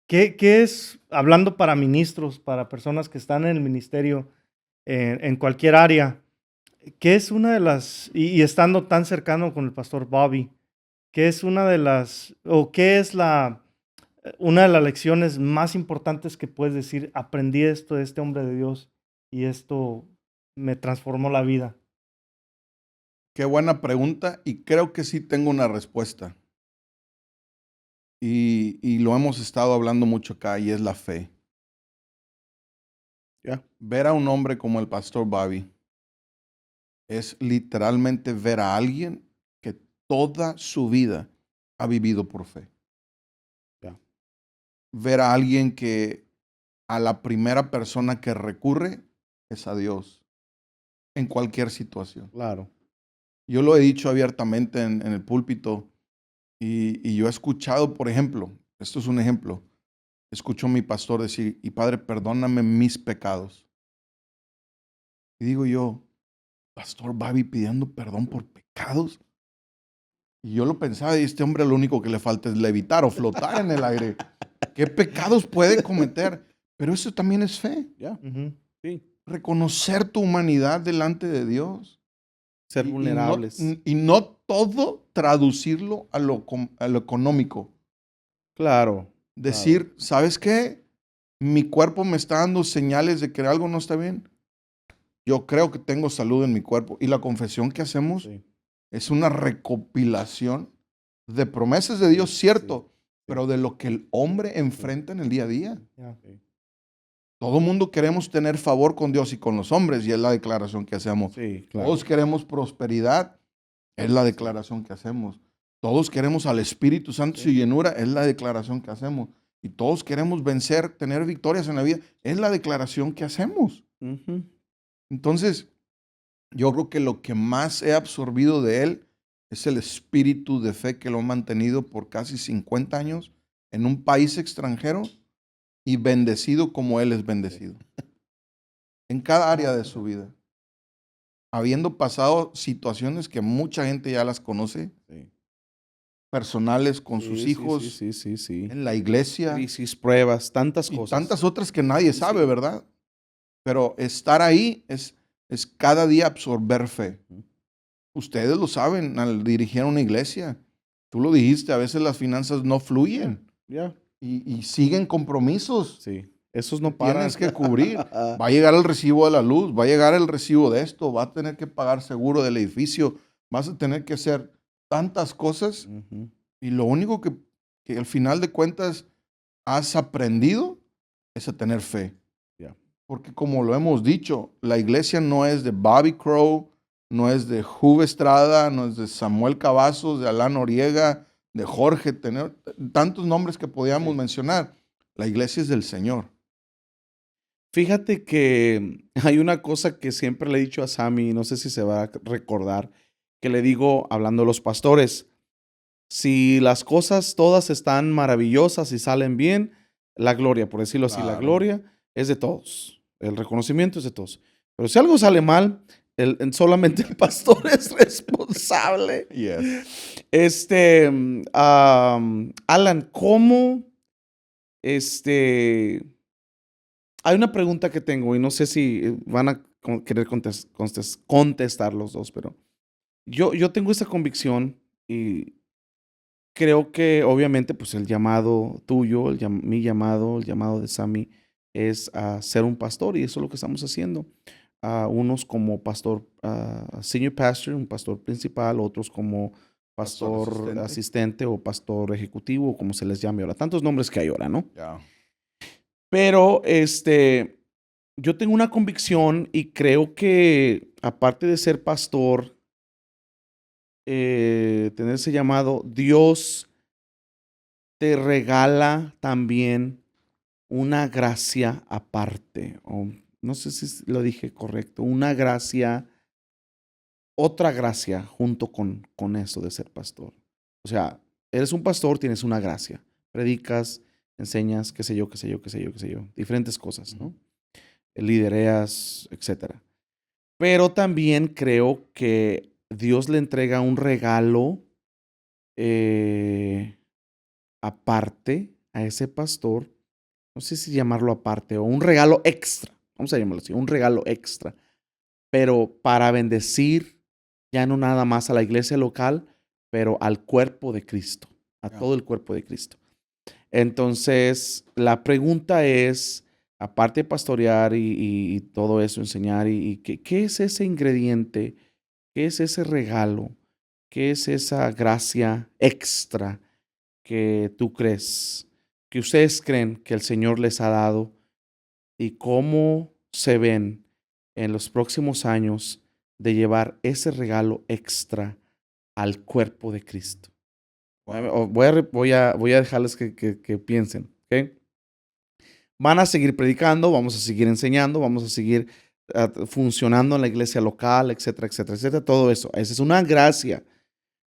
S3: ¿qué es, hablando para ministros, para personas que están en el ministerio, en cualquier área, qué es una de las, y estando tan cercano con el pastor Bobby, qué es una de las, o qué es una de las lecciones más importantes que puedes decir, aprendí esto de este hombre de Dios y esto me transformó la vida?
S1: Qué buena pregunta y creo que sí tengo una respuesta. Y lo hemos estado hablando mucho acá y es la fe.
S2: Ya.
S1: Ver a un hombre como el pastor Bobby es literalmente ver a alguien que toda su vida ha vivido por fe.
S2: Ya.
S1: Ver a alguien que a la primera persona que recurre es a Dios en cualquier situación.
S2: Claro.
S1: Yo lo he dicho abiertamente en el púlpito y yo he escuchado, por ejemplo, esto es un ejemplo, escucho a mi pastor decir, y Padre, perdóname mis pecados. Y digo yo, Pastor Bobby pidiendo perdón por pecados. Y yo lo pensaba, y este hombre lo único que le falta es levitar o flotar en el aire. ¿Qué pecados puede cometer? Pero eso también es fe.
S2: Ya.
S3: Ujú.
S2: Sí.
S1: Reconocer tu humanidad delante de Dios.
S2: Ser
S1: Y
S2: vulnerables.
S1: no todo traducirlo a lo económico.
S2: Claro.
S1: Decir, ¿sabes qué? Mi cuerpo me está dando señales de que algo no está bien. Yo creo que tengo salud en mi cuerpo. Y la confesión que hacemos
S2: Sí.
S1: es una recopilación de promesas de Dios,
S2: Sí,
S1: cierto,
S2: sí.
S1: pero de lo que el hombre enfrenta en el día a día.
S3: Ya.
S2: Sí.
S1: Todo mundo queremos tener favor con Dios y con los hombres, y es la declaración que hacemos.
S2: Sí, claro.
S1: Todos queremos prosperidad, es la declaración que hacemos. Todos queremos al Espíritu Santo y su llenura, es la declaración que hacemos. Y todos queremos vencer, tener victorias en la vida, es la declaración que hacemos.
S2: Ujú.
S1: Entonces, yo creo que lo que más he absorbido de él es el espíritu de fe que lo ha mantenido por casi 50 años en un país extranjero y bendecido como él es bendecido. En cada área de su vida. Habiendo pasado situaciones que mucha gente ya las conoce,
S2: Sí.
S1: personales con sus
S2: Sí,
S1: hijos,
S2: sí, sí, sí, sí.
S1: en la iglesia
S2: Crisis, pruebas, tantas
S1: y
S2: cosas.
S1: tantas otras que nadie
S2: Sí,
S1: sabe,
S2: sí.
S1: ¿verdad? Pero estar ahí es cada día absorber fe.
S2: Ujú.
S1: Ustedes lo saben al dirigir una iglesia. Tú lo dijiste, a veces las finanzas no fluyen
S2: Ya.
S1: y siguen compromisos
S2: Sí. Esos
S1: que
S2: no paran.
S1: tienes que cubrir. Va a llegar el recibo de la luz, va a llegar el recibo de esto, va a tener que pagar seguro del edificio, vas a tener que hacer tantas cosas
S2: Ujú.
S1: y lo único que al final de cuentas has aprendido es a tener fe.
S2: Ya.
S1: Porque como lo hemos dicho, la iglesia no es de Bobby Crow, no es de Juve Estrada, no es de Samuel Cavazos, de Alan Noriega, de Jorge, tener tantos nombres que podíamos
S2: Sí.
S1: mencionar. La iglesia es del Señor.
S2: Fíjate que hay una cosa que siempre le he dicho a Sammy, no sé si se va a recordar, que le digo hablando a los pastores, si las cosas todas están maravillosas y salen bien, la gloria, por decirlo así, la
S1: Claro.
S2: gloria es de todos, el reconocimiento es de todos. Pero si algo sale mal, solamente el pastor es responsable.
S1: Yes.
S2: Alan, ¿cómo, hay una pregunta que tengo y no sé si van a querer contestar los dos, pero yo tengo esa convicción y creo que obviamente pues el llamado tuyo, mi llamado, el llamado de Sammy es a ser un pastor y eso es lo que estamos haciendo. Unos como pastor, senior pastor, un pastor principal, otros como
S1: Pastor
S2: pastor
S1: asistente.
S2: asistente o pastor ejecutivo, como se les llame ahora. Tantos nombres que hay ahora, ¿no?
S1: Ya.
S2: Pero yo tengo una convicción y creo que aparte de ser pastor, tener ese llamado, Dios te regala también una gracia aparte. O no sé si lo dije correcto, una gracia, otra gracia junto con eso de ser pastor. O sea, eres un pastor, tienes una gracia. Predicas, enseñas, qué sé yo, qué sé yo, qué sé yo, qué sé yo, diferentes cosas, ¿no? Lidereas, etcétera. Pero también creo que Dios le entrega un regalo eh, aparte a ese pastor, no sé si llamarlo aparte o un regalo extra, vamos a llamarlo así, un regalo extra, pero para bendecir ya no nada más a la iglesia local, pero al cuerpo de Cristo, a
S1: Ya.
S2: todo el cuerpo de Cristo. Entonces, la pregunta es, aparte de pastorear y todo eso, enseñar, ¿qué es ese ingrediente? ¿Qué es ese regalo? ¿Qué es esa gracia extra que tú crees, que ustedes creen que el Señor les ha dado y cómo se ven en los próximos años de llevar ese regalo extra al cuerpo de Cristo?
S1: Wow.
S2: Voy a dejarles que piensen, ¿ok? Van a seguir predicando, vamos a seguir enseñando, vamos a seguir funcionando en la iglesia local, etcétera, etcétera, etcétera, todo eso. Esa es una gracia,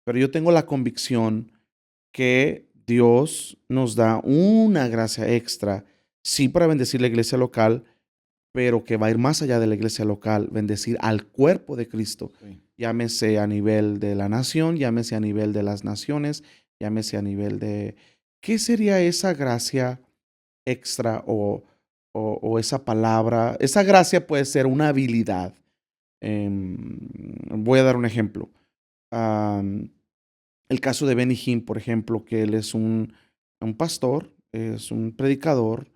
S2: pero yo tengo la convicción que Dios nos da una gracia extra, sí para bendecir la iglesia local, pero que va a ir más allá de la iglesia local, bendecir al cuerpo de Cristo,
S1: Sí.
S2: llámese a nivel de la nación, llámese a nivel de las naciones, llámese a nivel de... ¿Qué sería esa gracia extra o esa palabra? Esa gracia puede ser una habilidad. Voy a dar un ejemplo. Am, el caso de Benny Hinn, por ejemplo, que él es un pastor, es un predicador,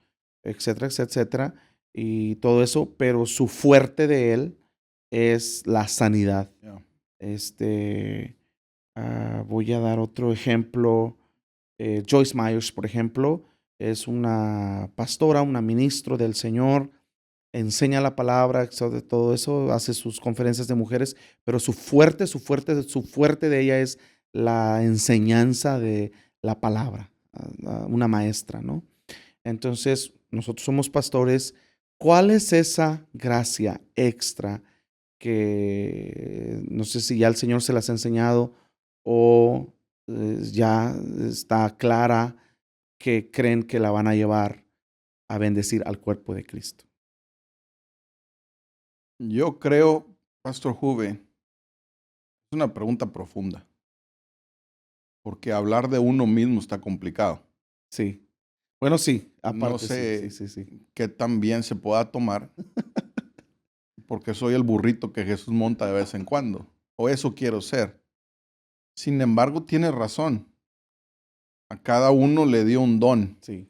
S2: etcétera, etcétera, etcétera, y todo eso, pero su fuerte de él es la sanidad.
S1: Ya.
S2: Este, voy a dar otro ejemplo. Joyce Myers, por ejemplo, es una pastora, una ministro del Señor, enseña la palabra, sobre todo eso, hace sus conferencias de mujeres, pero su fuerte de ella es la enseñanza de la palabra, una maestra, ¿no? Entonces, nosotros somos pastores. ¿Cuál es esa gracia extra que no sé si ya el Señor se las ha enseñado o ya está clara que creen que la van a llevar a bendecir al cuerpo de Cristo?
S1: Yo creo, Pastor Juve, es una pregunta profunda, porque hablar de uno mismo está complicado.
S2: Sí. Bueno, sí,
S1: No
S2: aparte sí, sí,
S1: sé
S2: sí, sí.
S1: qué tan bien se pueda tomar, porque soy el burrito que Jesús monta de vez en cuando, o eso quiero ser. Sin embargo, tiene razón. A cada uno le dio un don,
S2: Sí,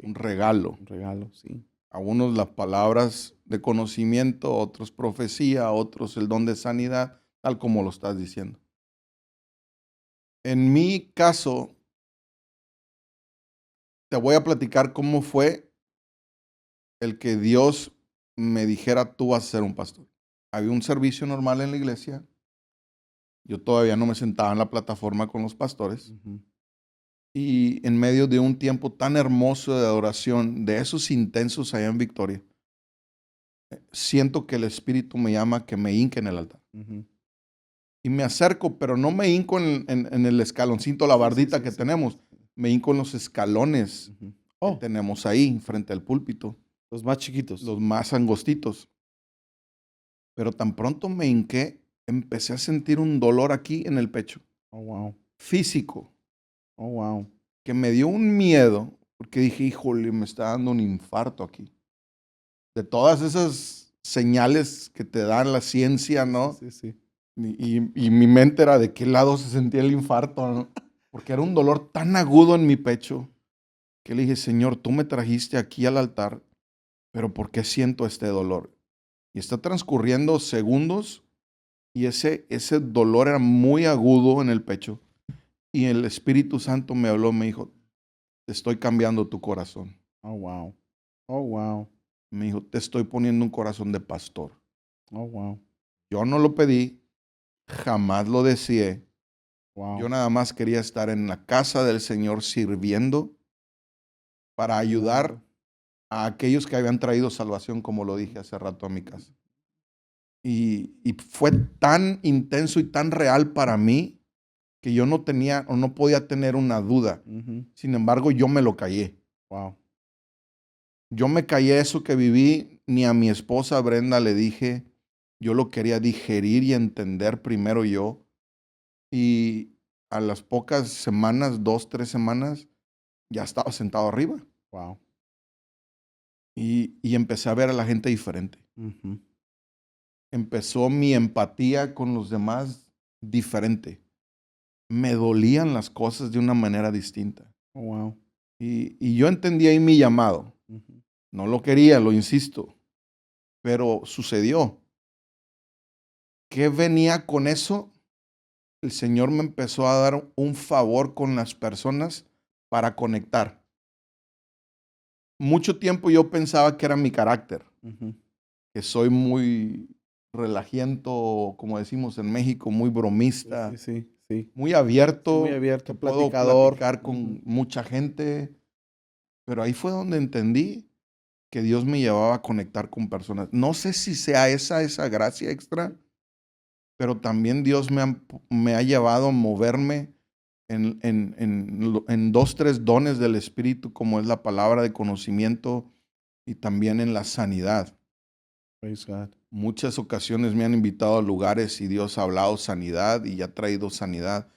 S1: un
S2: sí,
S1: regalo.
S2: un regalo, sí.
S1: A unos las palabras de conocimiento, a otros profecía, a otros el don de sanidad, tal como lo estás diciendo. En mi caso, te voy a platicar cómo fue el que Dios me dijera, tú vas a ser un pastor. Había un servicio normal en la iglesia. Yo todavía no me sentaba en la plataforma con los pastores.
S2: Ujú.
S1: Y en medio de un tiempo tan hermoso de adoración, de esos intensos allá en Victoria, siento que el Espíritu me llama que me hinque en el altar.
S2: Ujú.
S1: Y me acerco, pero no me hinco en el escaloncito, la
S2: Sí, sí,
S1: bardita
S2: sí,
S1: que
S2: sí.
S1: tenemos. Me hinco en los escalones
S2: Ujú.
S1: que
S2: Oh,
S1: tenemos ahí, frente al púlpito,
S2: los más chiquitos.
S1: los más angostitos. Pero tan pronto me hinqué, empecé a sentir un dolor aquí en el pecho,
S2: Oh, wow.
S1: físico,
S2: Oh, wow.
S1: que me dio un miedo, porque dije, híjole, me está dando un infarto aquí. De todas esas señales que te dan la ciencia, ¿no?
S2: Sí, sí, sí.
S1: Y mi mente era de qué lado se sentía el infarto, ¿no? Porque era un dolor tan agudo en mi pecho que le dije, Señor, tú me trajiste aquí al altar, pero ¿por qué siento este dolor? Y está transcurriendo segundos y ese dolor era muy agudo en el pecho. Y el Espíritu Santo me habló, me dijo, te estoy cambiando tu corazón.
S2: Oh, wow. Oh, wow.
S1: Me dijo, te estoy poniendo un corazón de pastor.
S2: Oh, wow.
S1: Yo no lo pedí, jamás lo deseé. Yo
S2: Wow.
S1: nada más quería estar en la casa del Señor sirviendo para ayudar a aquellos que habían traído salvación, como lo dije hace rato a mi casa. Y fue tan intenso y tan real para mí que yo no tenía o no podía tener una duda.
S2: Ujú.
S1: Sin embargo, yo me lo callé.
S2: Wow.
S1: Yo me callé eso que viví, ni a mi esposa Brenda le dije. Yo lo quería digerir y entender primero yo. Y a las pocas semanas, 2, 3 semanas, ya estaba sentado arriba.
S2: Wow.
S1: Y empecé a ver a la gente diferente.
S2: Ujú.
S1: Empezó mi empatía con los demás diferente. Me dolían las cosas de una manera distinta.
S2: Oh, wow.
S1: Y yo entendí ahí mi llamado.
S2: Ujú.
S1: No lo quería, lo insisto, pero sucedió. ¿Qué venía con eso? El Señor me empezó a dar un favor con las personas para conectar. Mucho tiempo yo pensaba que era mi carácter,
S2: Ujú.
S1: que soy muy relajiento, como decimos en México, muy bromista,
S2: Sí.
S1: muy abierto,
S2: Muy abierto,
S1: que puedo
S2: platicador.
S1: platicar con mucha gente. Pero ahí fue donde entendí que Dios me llevaba a conectar con personas. No sé si sea esa gracia extra, pero también Dios me ha llevado a moverme en 2, 3 dones del Espíritu, como es la palabra de conocimiento y también en la sanidad.
S2: Praise God.
S1: Muchas ocasiones me han invitado a lugares y Dios ha hablado sanidad y ha traído sanidad.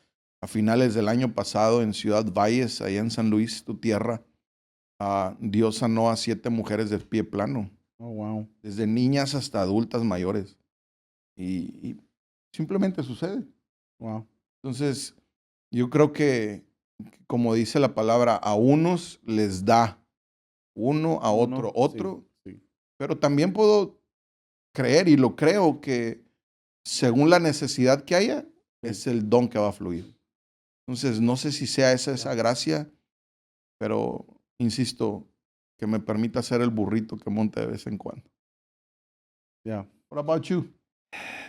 S1: A finales del año pasado en Ciudad Valles, allá en San Luis, tu tierra, Dios sanó a 7 mujeres de pie plano,
S2: Oh, wow.
S1: desde niñas hasta adultas mayores. Y simplemente sucede.
S2: Wow.
S1: Entonces, yo creo que, como dice la palabra, a unos les da, uno a otro, otro,
S2: Sí.
S1: pero también puedo creer y lo creo que según la necesidad que haya,
S2: Sí.
S1: es el don que va a fluir. Entonces, no sé si sea esa gracia, pero insisto, que me permita ser el burrito que monte de vez en cuando.
S2: Yeah.
S1: What about you?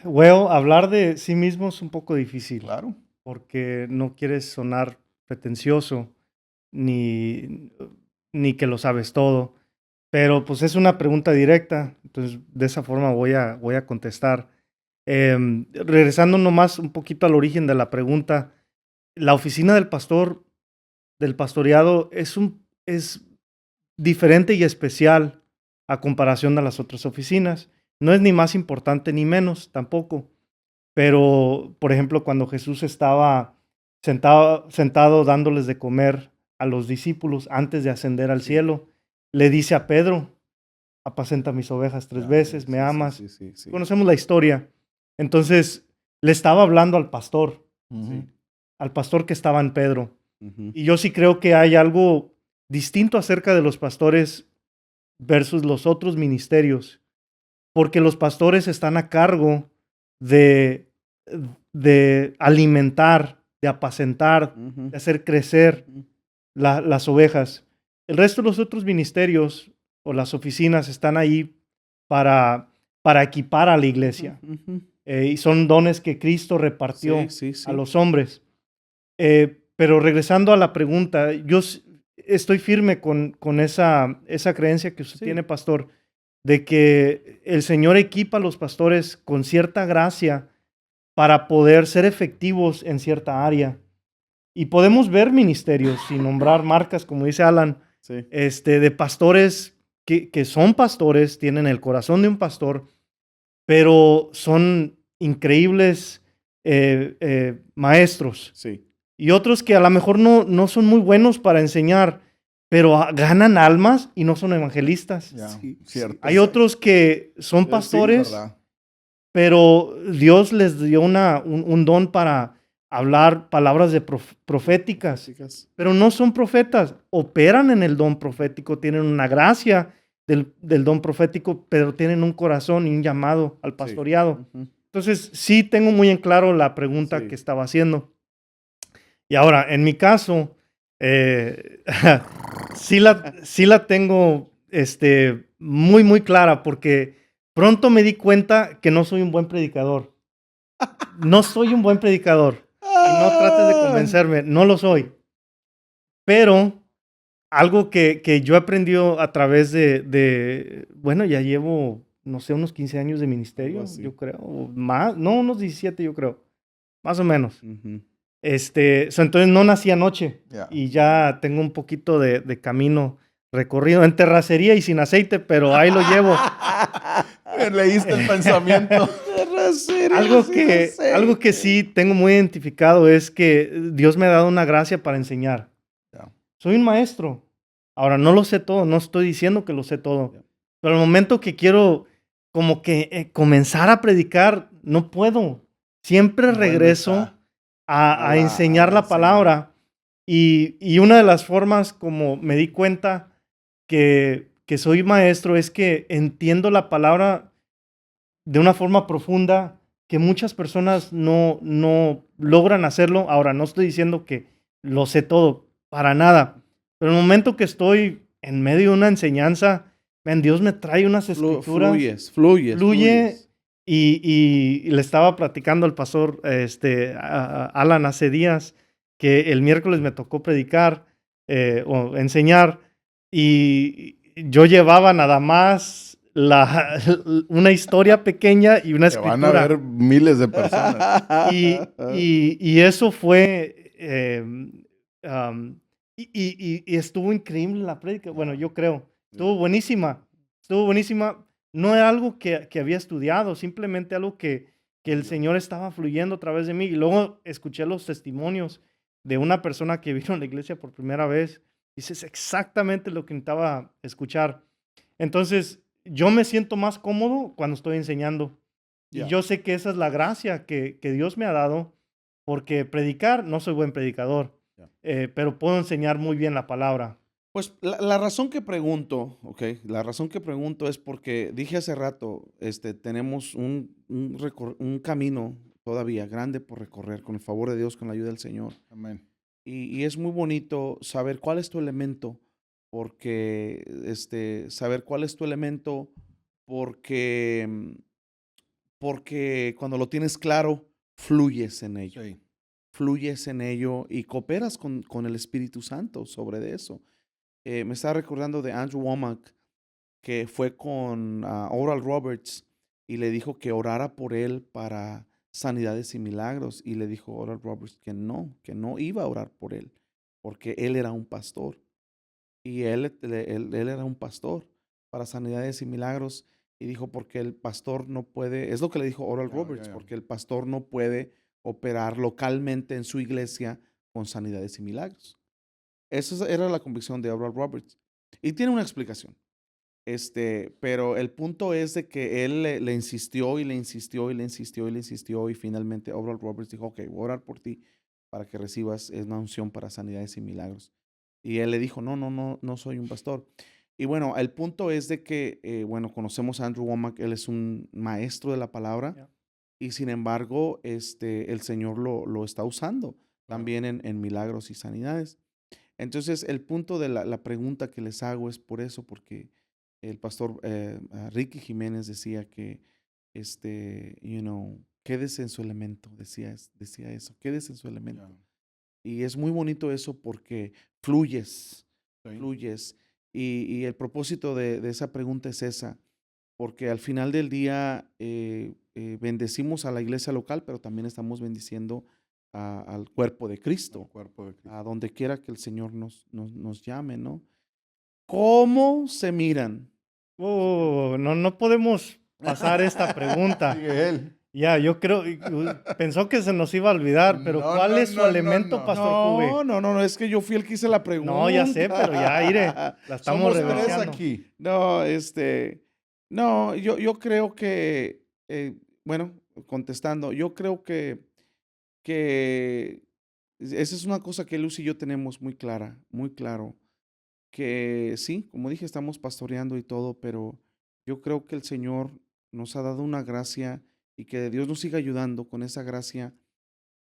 S3: Well, hablar de sí mismo es un poco difícil
S1: Claro.
S3: porque no quieres sonar pretencioso ni, ni que lo sabes todo. Pero pues es una pregunta directa, entonces de esa forma voy a contestar. Regresando nomás un poquito al origen de la pregunta, la oficina del pastor, del pastoreado, es diferente y especial a comparación de las otras oficinas. No es ni más importante ni menos tampoco. Pero, por ejemplo, cuando Jesús estaba sentado dándoles de comer a los discípulos antes de ascender al cielo, le dice a Pedro, apacenta mis ovejas 3 veces, me amas.
S2: Sí.
S3: Conocemos la historia. Entonces, le estaba hablando
S1: Ujú.
S3: al pastor que estaba en Pedro.
S2: Ujú.
S3: Y yo sí creo que hay algo distinto acerca de los pastores versus los otros ministerios, porque los pastores están a cargo de, de alimentar, de apacentar,
S2: Ujú.
S3: de hacer crecer
S2: Ujú.
S3: las ovejas. El resto de los otros ministerios o las oficinas están ahí para, para equipar a la iglesia.
S2: Ujú.
S3: Y son dones que Cristo repartió
S2: Sí.
S3: a los hombres. Pero regresando a la pregunta, estoy firme con esa creencia que usted
S2: Sí.
S3: tiene, pastor, de que el Señor equipa a los pastores con cierta gracia para poder ser efectivos en cierta área. Y podemos ver ministerios, sin nombrar marcas, como dice Alan,
S2: Sí.
S3: de pastores que son pastores, tienen el corazón de un pastor, pero son increíbles maestros.
S2: Sí.
S3: Y otros que a lo mejor no son muy buenos para enseñar, pero ganan almas y no son evangelistas.
S1: Ya,
S2: Sí,
S1: cierto.
S3: Hay otros que son
S2: Sí,
S3: pastores,
S1: ¿Verdad?
S3: pero Dios les dio un don para hablar palabras proféticas,
S2: Chicas.
S3: pero no son profetas, operan en el don profético, tienen una gracia del don profético, pero tienen un corazón y un llamado al pastoreado.
S2: Ujú.
S3: Entonces, sí tengo muy en claro la pregunta
S2: Sí.
S3: que estaba haciendo. Y ahora, en mi caso, sí la tengo muy clara porque pronto me di cuenta que no soy un buen predicador. No soy un buen predicador. Y no trates de convencerme, no lo soy. Pero algo que yo he aprendido a través bueno, ya llevo, no sé, unos 15 años de ministerio,
S2: Algo así.
S3: yo creo, o más, no, unos 17 yo creo, más o menos.
S2: Ujú.
S3: Entonces no nací anoche
S1: Ya.
S3: y ya tengo un poquito de camino recorrido en terracería y sin aceite, pero ahí lo llevo.
S1: Leíste el pensamiento.
S3: Algo que sí tengo muy identificado es que Dios me ha dado una gracia para enseñar.
S1: Ya.
S3: Soy un maestro. Ahora, no lo sé todo, no estoy diciendo que lo sé todo,
S2: Ya.
S3: pero al momento que quiero como que comenzar a predicar, no puedo. Siempre
S1: Vuelves
S3: regreso a
S1: la-
S3: enseñar
S1: a
S3: la
S1: enseñar.
S3: palabra y una de las formas como me di cuenta que soy maestro es que entiendo la palabra de una forma profunda que muchas personas no logran hacerlo. Ahora, no estoy diciendo que lo sé todo, para nada, pero en el momento que estoy en medio de una enseñanza, man, Dios me trae unas escrituras, fluye y le estaba platicando al pastor Alan hace días que el miércoles me tocó predicar o enseñar y yo llevaba nada más una historia pequeña y una
S1: Te van a ver
S3: escritura.
S1: miles de personas.
S3: Y eso fue, y estuvo increíble la prédica. Bueno, yo creo, estuvo buenísima, estuvo buenísima. No era algo que había estudiado, simplemente algo que el Señor estaba fluyendo a través de mí. Y luego escuché los testimonios de una persona que vino a la iglesia por primera vez. Dice, es exactamente lo que necesitaba escuchar. Entonces, yo me siento más cómodo cuando estoy enseñando. Y
S1: Ya.
S3: yo sé que esa es la gracia que Dios me ha dado, porque predicar, no soy buen predicador,
S1: Ya.
S3: pero puedo enseñar muy bien la palabra.
S2: Pues la razón que pregunto, ok, la razón que pregunto es porque dije hace rato, tenemos un camino todavía grande por recorrer con el favor de Dios, con la ayuda del Señor.
S1: Amén.
S2: Y es muy bonito saber cuál es tu elemento, porque saber cuál es tu elemento, porque, porque cuando lo tienes claro, fluyes en ello.
S1: Sí.
S2: Fluyes en ello y cooperas con el Espíritu Santo sobre eso. Me estaba recordando de Andrew Womack, que fue con Oral Roberts y le dijo que orara por él para sanidades y milagros. Y le dijo Oral Roberts que no iba a orar por él, porque él era un pastor. Y él era un pastor para sanidades y milagros. Y dijo, porque el pastor no puede, es lo que le dijo Oral Roberts, porque el pastor no puede operar localmente en su iglesia con sanidades y milagros. Esa era la convicción de Oral Roberts. Y tiene una explicación. Pero el punto es de que él le insistió y le insistió y le insistió y le insistió y finalmente Oral Roberts dijo, ok, voy a orar por ti para que recibas una unción para sanidades y milagros. Y él le dijo, no soy un pastor. Y bueno, el punto es de que, bueno, conocemos a Andrew Womack, él es un maestro de la palabra
S3: Yeah.
S2: y sin embargo, el Señor lo está usando
S1: Claro.
S2: también en milagros y sanidades. Entonces, el punto de la pregunta que les hago es por eso, porque el pastor Ricky Jiménez decía que, quédese en su elemento, decía eso, quédese en su elemento.
S1: Ya.
S2: Y es muy bonito eso porque fluyes,
S1: Sí.
S2: fluyes. Y el propósito de esa pregunta es esa, porque al final del día bendecimos a la iglesia local, pero también estamos bendiciendo al cuerpo de
S1: El
S2: Cristo,
S1: cuerpo de Cristo.
S2: a donde quiera que el Señor nos llame, ¿no? ¿Cómo se miran?
S3: No podemos pasar esta pregunta.
S1: Sigue él.
S3: Ya, yo creo, pensó que se nos iba a olvidar, pero
S1: No,
S3: ¿cuál
S1: no,
S3: es su
S1: no,
S3: elemento,
S1: no.
S3: Pastor Cube?
S2: No, es que yo fui el que hice la pregunta.
S3: No, ya sé, pero ya, mire, la estamos
S1: Somos tres
S3: reverenciando.
S1: aquí.
S2: No, yo creo que, bueno, contestando, yo creo que esa es una cosa que Luz y yo tenemos muy clara, muy claro, que sí, como dije, estamos pastoreando y todo, pero yo creo que el Señor nos ha dado una gracia y que Dios nos siga ayudando con esa gracia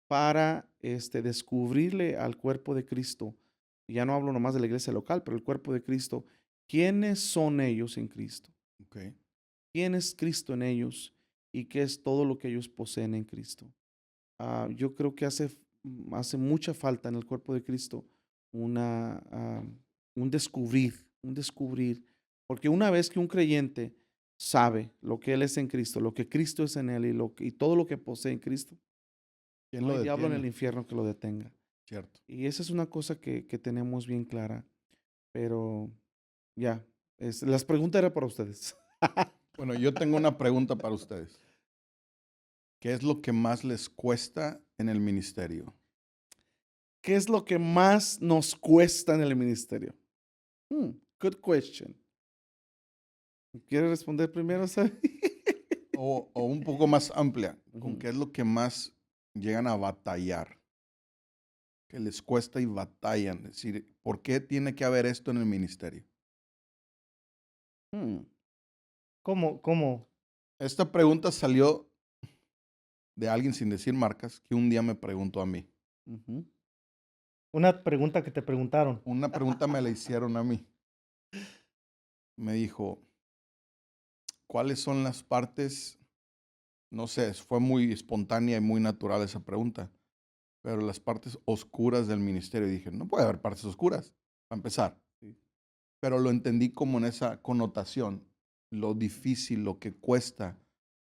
S2: para descubrirle al cuerpo de Cristo. Y ya no hablo nomás de la iglesia local, pero el cuerpo de Cristo. ¿Quiénes son ellos en Cristo?
S1: Okay.
S2: ¿Quién es Cristo en ellos? ¿Y qué es todo lo que ellos poseen en Cristo? Yo creo que hace mucha falta en el cuerpo de Cristo un descubrir, porque una vez que un creyente sabe lo que él es en Cristo, lo que Cristo es en él y todo lo que posee en Cristo,
S1: ¿Quién
S2: no
S1: lo
S2: hay diablo en
S1: detiene?
S2: el infierno que lo detenga.
S1: Cierto.
S2: Y esa es una cosa que tenemos bien clara, pero Ya. Las preguntas eran para ustedes.
S1: Bueno, yo tengo una pregunta para ustedes. ¿Qué es lo que más les cuesta en el ministerio?
S2: ¿Qué es lo que más nos cuesta en el ministerio? Good question. ¿Quieres responder primero, Sabi?
S1: O un poco más amplia, ¿con
S2: Ujú.
S1: qué es lo que más llegan a batallar? Que les cuesta y batallan. Es decir, ¿por qué tiene que haber esto en el ministerio?
S2: Hmm,
S3: ¿Cómo?
S1: Esta pregunta salió de alguien sin decir marcas que un día me preguntó a mí.
S2: ujú.
S3: Una pregunta que te preguntaron.
S1: Una pregunta me la hicieron a mí. Me dijo, ¿cuáles son las partes? No sé, fue muy espontánea y muy natural esa pregunta, pero las partes oscuras del ministerio. Y dije, no puede haber partes oscuras, para empezar.
S2: Sí.
S1: Pero lo entendí como en esa connotación, lo difícil, lo que cuesta,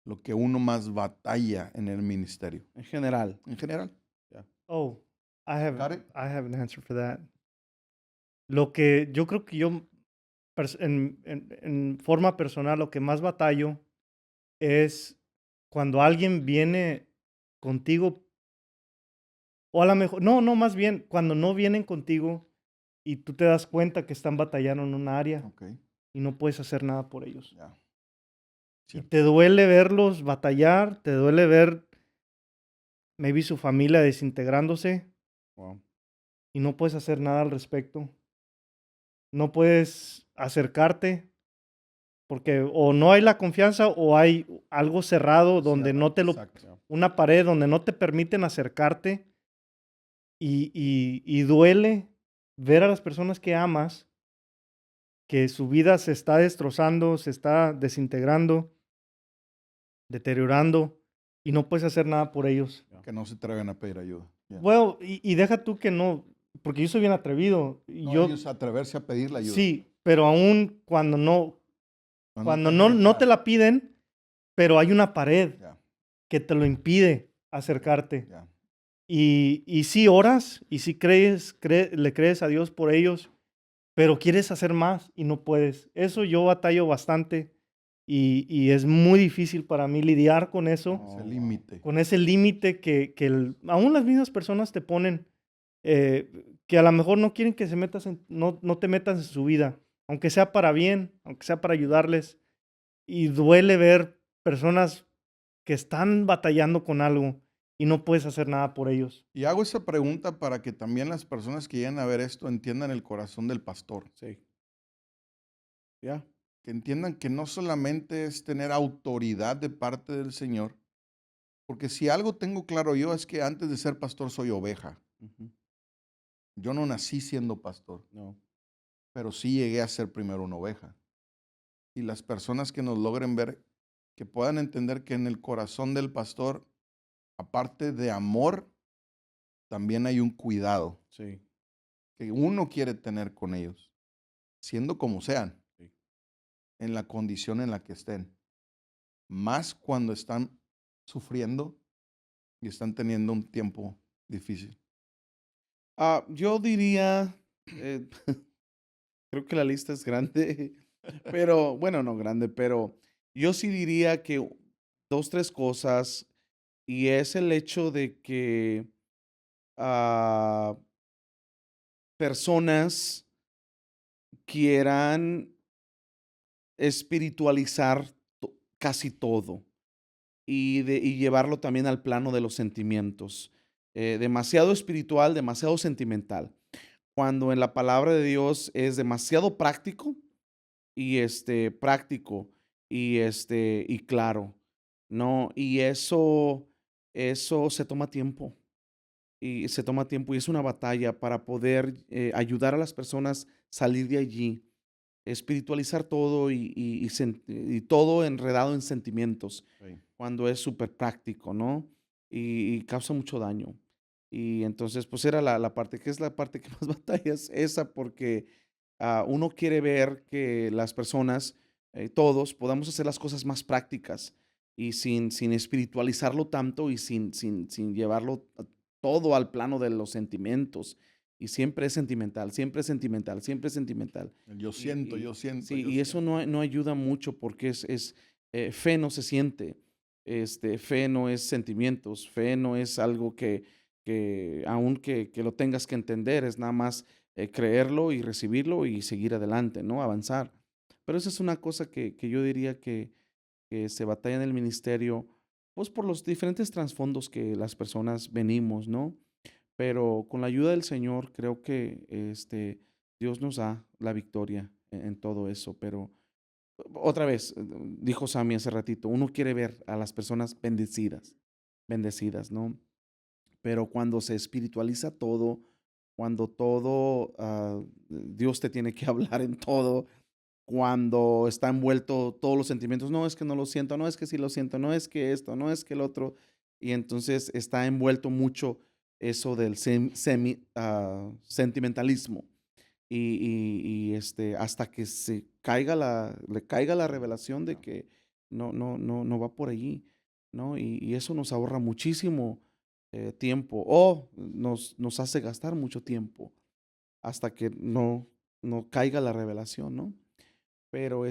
S1: lo que uno más batalla en el ministerio,
S2: En general.
S1: en general.
S2: Ya.
S3: Oh,
S1: Got it?
S3: I have an answer for that. Lo que yo creo que yo, en forma personal, lo que más batallo es cuando alguien viene contigo, o a lo mejor, no, más bien, cuando no vienen contigo y tú te das cuenta que están batallando en un área
S1: Ok,
S3: y no puedes hacer nada por ellos.
S1: ya.
S3: Y
S1: Cierto.
S3: te duele verlos batallar, te duele ver, maybe su familia desintegrándose
S2: Wow.
S3: y no puedes hacer nada al respecto. No puedes acercarte porque o no hay la confianza o hay algo cerrado donde
S1: Cierra,
S3: no te lo,
S1: exacto.
S2: Ya.
S3: una pared donde no te permiten acercarte y duele ver a las personas que amas que su vida se está destrozando, se está desintegrando, deteriorando y no puedes hacer nada por ellos.
S1: Que no se atreven a pedir ayuda. Ya.
S3: Bueno, y deja tú que no, porque yo soy bien atrevido. Y
S1: No,
S3: yo,
S1: ellos atreverse a pedir la ayuda.
S3: sí, pero aún cuando no,
S1: No,
S3: cuando
S1: te
S3: no,
S1: dejan
S3: no te
S1: entrar.
S3: la piden, pero hay una pared
S1: Ya,
S3: que te lo impide acercarte.
S1: ya.
S3: Y sí oras, y sí le crees a Dios por ellos, pero quieres hacer más y no puedes. Eso yo batallo bastante y es muy difícil para mí lidiar con eso,
S1: Ese
S2: wow.
S1: límite.
S3: con ese límite que aún las mismas personas te ponen, que a lo mejor no quieren que no te metas en su vida, aunque sea para bien, aunque sea para ayudarles. Y duele ver personas que están batallando con algo y no puedes hacer nada por ellos.
S1: Y hago esa pregunta para que también las personas que lleguen a ver esto entiendan el corazón del pastor.
S2: Sí. Ya.
S1: Que entiendan que no solamente es tener autoridad de parte del Señor, porque si algo tengo claro yo es que antes de ser pastor soy oveja.
S2: Ujú.
S1: Yo no nací siendo pastor,
S2: No.
S1: pero sí llegué a ser primero una oveja. Y las personas que nos logren ver, que puedan entender que en el corazón del pastor, aparte de amor, también hay un cuidado
S2: Sí.
S1: que uno quiere tener con ellos, siendo como sean,
S2: Sí.
S1: en la condición en la que estén. Más cuando están sufriendo y están teniendo un tiempo difícil.
S2: Yo diría, eh, creo que la lista es grande, pero bueno, no grande, pero yo sí diría que dos, tres cosas, y es el hecho de que ah, personas quieran espiritualizar casi todo y llevarlo también al plano de los sentimientos. Demasiado espiritual, demasiado sentimental. Cuando en la palabra de Dios es demasiado práctico práctico y claro, ¿no? Y eso se toma tiempo. Y se toma tiempo y es una batalla para poder ayudar a las personas salir de allí, espiritualizar todo y todo enredado en sentimientos,
S1: Sí.
S2: cuando es súper práctico, ¿no? Y causa mucho daño. Y entonces, pues era la parte, que es la parte que más batallas, esa, porque uno quiere ver que las personas, todos, podamos hacer las cosas más prácticas y sin espiritualizarlo tanto y sin llevarlo todo al plano de los sentimientos. Y siempre es sentimental, siempre es sentimental, siempre es sentimental.
S1: Yo siento, yo siento,
S2: Sí,
S1: yo
S2: y eso
S1: siento.
S2: no ayuda mucho porque fe no se siente, fe no es sentimientos, fe no es algo que aun que lo tengas que entender, es nada más creerlo y recibirlo y seguir adelante, ¿no? Avanzar. Pero esa es una cosa que yo diría que se batalla en el ministerio, pues por los diferentes trasfondos que las personas venimos, ¿no? Pero con la ayuda del Señor creo que Dios nos da la victoria en todo eso. Pero otra vez, dijo Sammy hace ratito, uno quiere ver a las personas bendecidas, bendecidas, ¿no? Pero cuando se espiritualiza todo, cuando todo, Dios te tiene que hablar en todo, cuando está envuelto todos los sentimientos, no es que no lo siento, no es que sí lo siento, no es que esto, no es que el otro, y entonces está envuelto mucho eso del sentimentalismo. Hasta que le caiga la revelación de que no va por allí, ¿no? Y eso nos ahorra muchísimo tiempo o nos hace gastar mucho tiempo hasta que no caiga la revelación, ¿no? Pero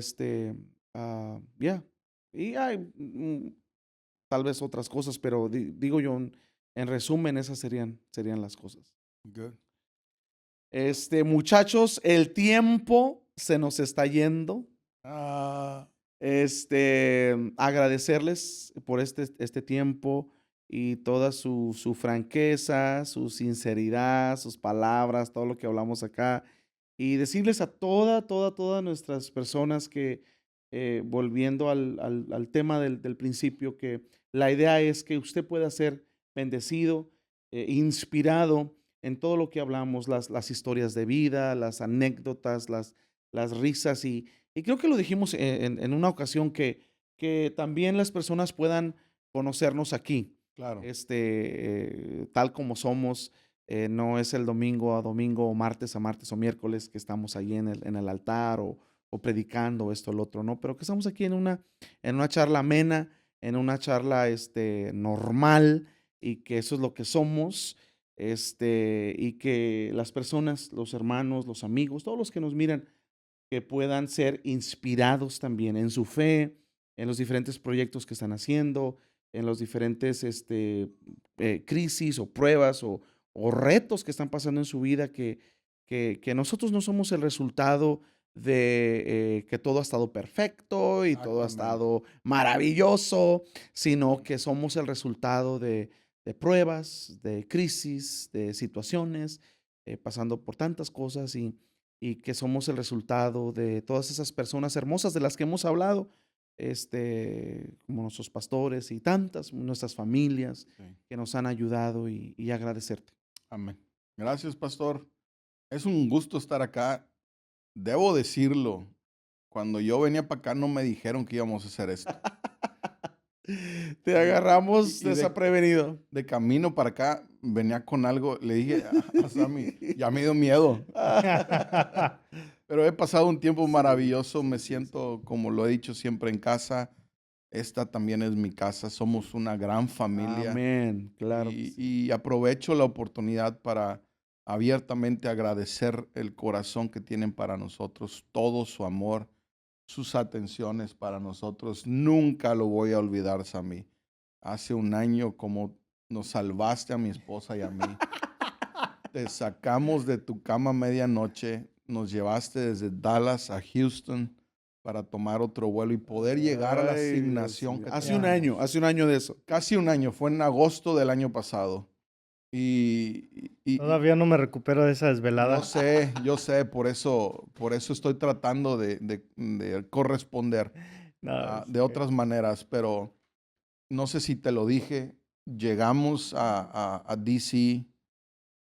S2: ya. Y hay tal vez otras cosas, pero digo yo, en resumen, esas serían las cosas.
S1: Good.
S2: Muchachos, el tiempo se nos está yendo.
S1: Ah,
S2: Agradecerles por este tiempo y toda su franqueza, su sinceridad, sus palabras, todo lo que hablamos acá. Y decirles a todas nuestras personas que, volviendo al tema del principio, que la idea es que usted pueda ser bendecido, inspirado en todo lo que hablamos, las historias de vida, las anécdotas, las risas y creo que lo dijimos en una ocasión que también las personas puedan conocernos aquí,
S1: claro.
S2: tal como somos. No es el domingo a domingo o martes a martes o miércoles que estamos ahí en el altar o predicando esto o lo otro, ¿no? Pero que estamos aquí en una charla amena, en una charla normal y que eso es lo que somos. Y que las personas, los hermanos, los amigos, todos los que nos miran, que puedan ser inspirados también en su fe, en los diferentes proyectos que están haciendo, en los diferentes crisis o pruebas o retos que están pasando en su vida, que nosotros no somos el resultado de que todo ha estado perfecto y todo ha
S1: Exactamente.
S2: estado maravilloso, sino que somos el resultado de pruebas, de crisis, de situaciones, pasando por tantas cosas y que somos el resultado de todas esas personas hermosas de las que hemos hablado, como nuestros pastores y tantas, nuestras familias
S1: Sí.
S2: que nos han ayudado y agradecerte.
S1: Amén. Gracias, pastor. Es un gusto estar acá. Debo decirlo, cuando yo venía para acá no me dijeron que íbamos a hacer esto.
S2: Te agarramos
S1: Y
S2: desprevenido.
S1: de camino para acá venía con algo. Le dije a Sammy, ya me dio miedo. Pero he pasado un tiempo maravilloso. Me siento, como lo he dicho siempre, en casa. Esta también es mi casa. Somos una gran familia.
S2: Amén, claro. que sí.
S1: Y aprovecho la oportunidad para abiertamente agradecer el corazón que tienen para nosotros, todo su amor, sus atenciones para nosotros. Nunca lo voy a olvidar, Sammy. Hace un año, como nos salvaste a mi esposa y a mí, te sacamos de tu cama a medianoche, nos llevaste desde Dallas a Houston para tomar otro vuelo y poder llegar a la
S2: Ay, Dios
S1: asignación
S2: mío.
S1: que
S2: Hace
S1: teníamos.
S2: hace un año de eso.
S1: Casi un año, fue en agosto del año pasado. Y
S3: Todavía no me recupero de esa desvelada.
S1: yo sé, por eso estoy tratando de corresponder
S3: No,
S1: de otras maneras, pero no sé si te lo dije, llegamos a DC,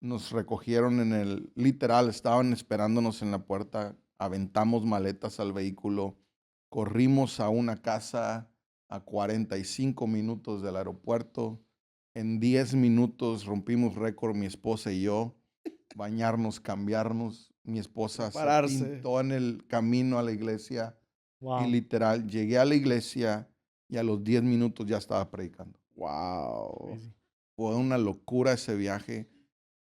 S1: nos recogieron literal, estaban esperándonos en la puerta, aventamos maletas al vehículo, corrimos a una casa a 45 minutos del aeropuerto, en 10 minutos rompimos récord mi esposa y yo, bañarnos, cambiarnos, mi esposa se
S2: Prepararse.
S1: pintó en el camino a la iglesia y
S3: wow.
S1: literal llegué a la iglesia y a los 10 minutos ya estaba predicando.
S2: Wow.
S3: Crazy.
S1: Fue una locura ese viaje.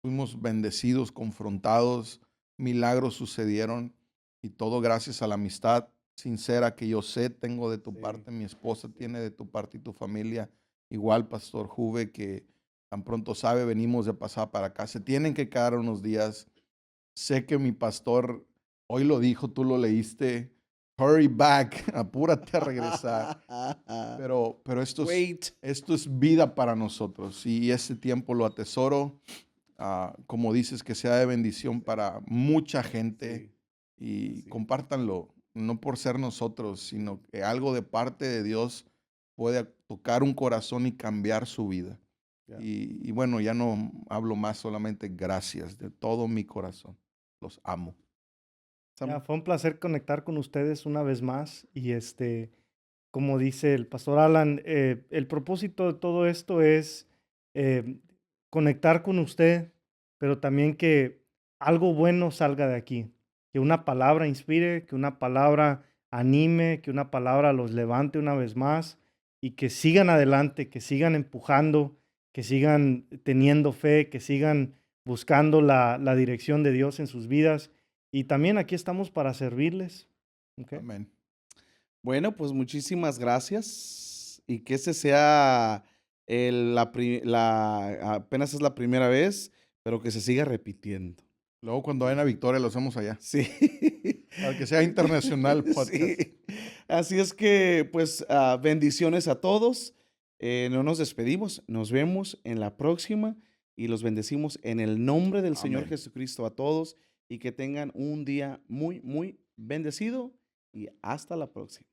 S1: fuimos bendecidos, confrontados, milagros sucedieron y todo gracias a la amistad sincera que yo sé tengo de tu
S2: Sí,
S1: parte, mi esposa tiene de tu parte y tu familia. Igual, Pastor Juve, que tan pronto sabe, venimos de pasar para acá. Se tienen que quedar unos días. Sé que mi pastor hoy lo dijo, tú lo leíste. Hurry back, apúrate a regresar. Pero
S2: Wait.
S1: esto es vida para nosotros y ese tiempo lo atesoro. Como dices, que sea de bendición para mucha gente
S2: Sí,
S1: y
S2: sí,
S1: compártanlo, no por ser nosotros, sino que algo de parte de Dios puede tocar un corazón y cambiar su vida.
S2: ya.
S1: Y bueno, ya no hablo más, solamente gracias de todo mi corazón. Los amo.
S3: Ya,
S2: Sam-
S3: fue un placer conectar con ustedes una vez más y como dice el pastor Alan, el propósito de todo esto es eh, conectar con usted, pero también que algo bueno salga de aquí, que una palabra inspire, que una palabra anime, que una palabra los levante una vez más y que sigan adelante, que sigan empujando, que sigan teniendo fe, que sigan buscando la dirección de Dios en sus vidas. Y también aquí estamos para servirles. ¿Ok?
S1: Amén.
S2: Bueno, pues muchísimas gracias y que ese sea apenas es la primera vez, pero que se siga repitiendo.
S1: Luego cuando vayan a Victoria lo hacemos allá.
S2: Sí.
S1: Para que sea internacional el podcast.
S2: Sí. Así es que, pues, bendiciones a todos. No nos despedimos, nos vemos en la próxima y los bendecimos en el nombre del Señor
S1: Amén.
S2: Jesucristo a todos y que tengan un día muy, muy bendecido y hasta la próxima.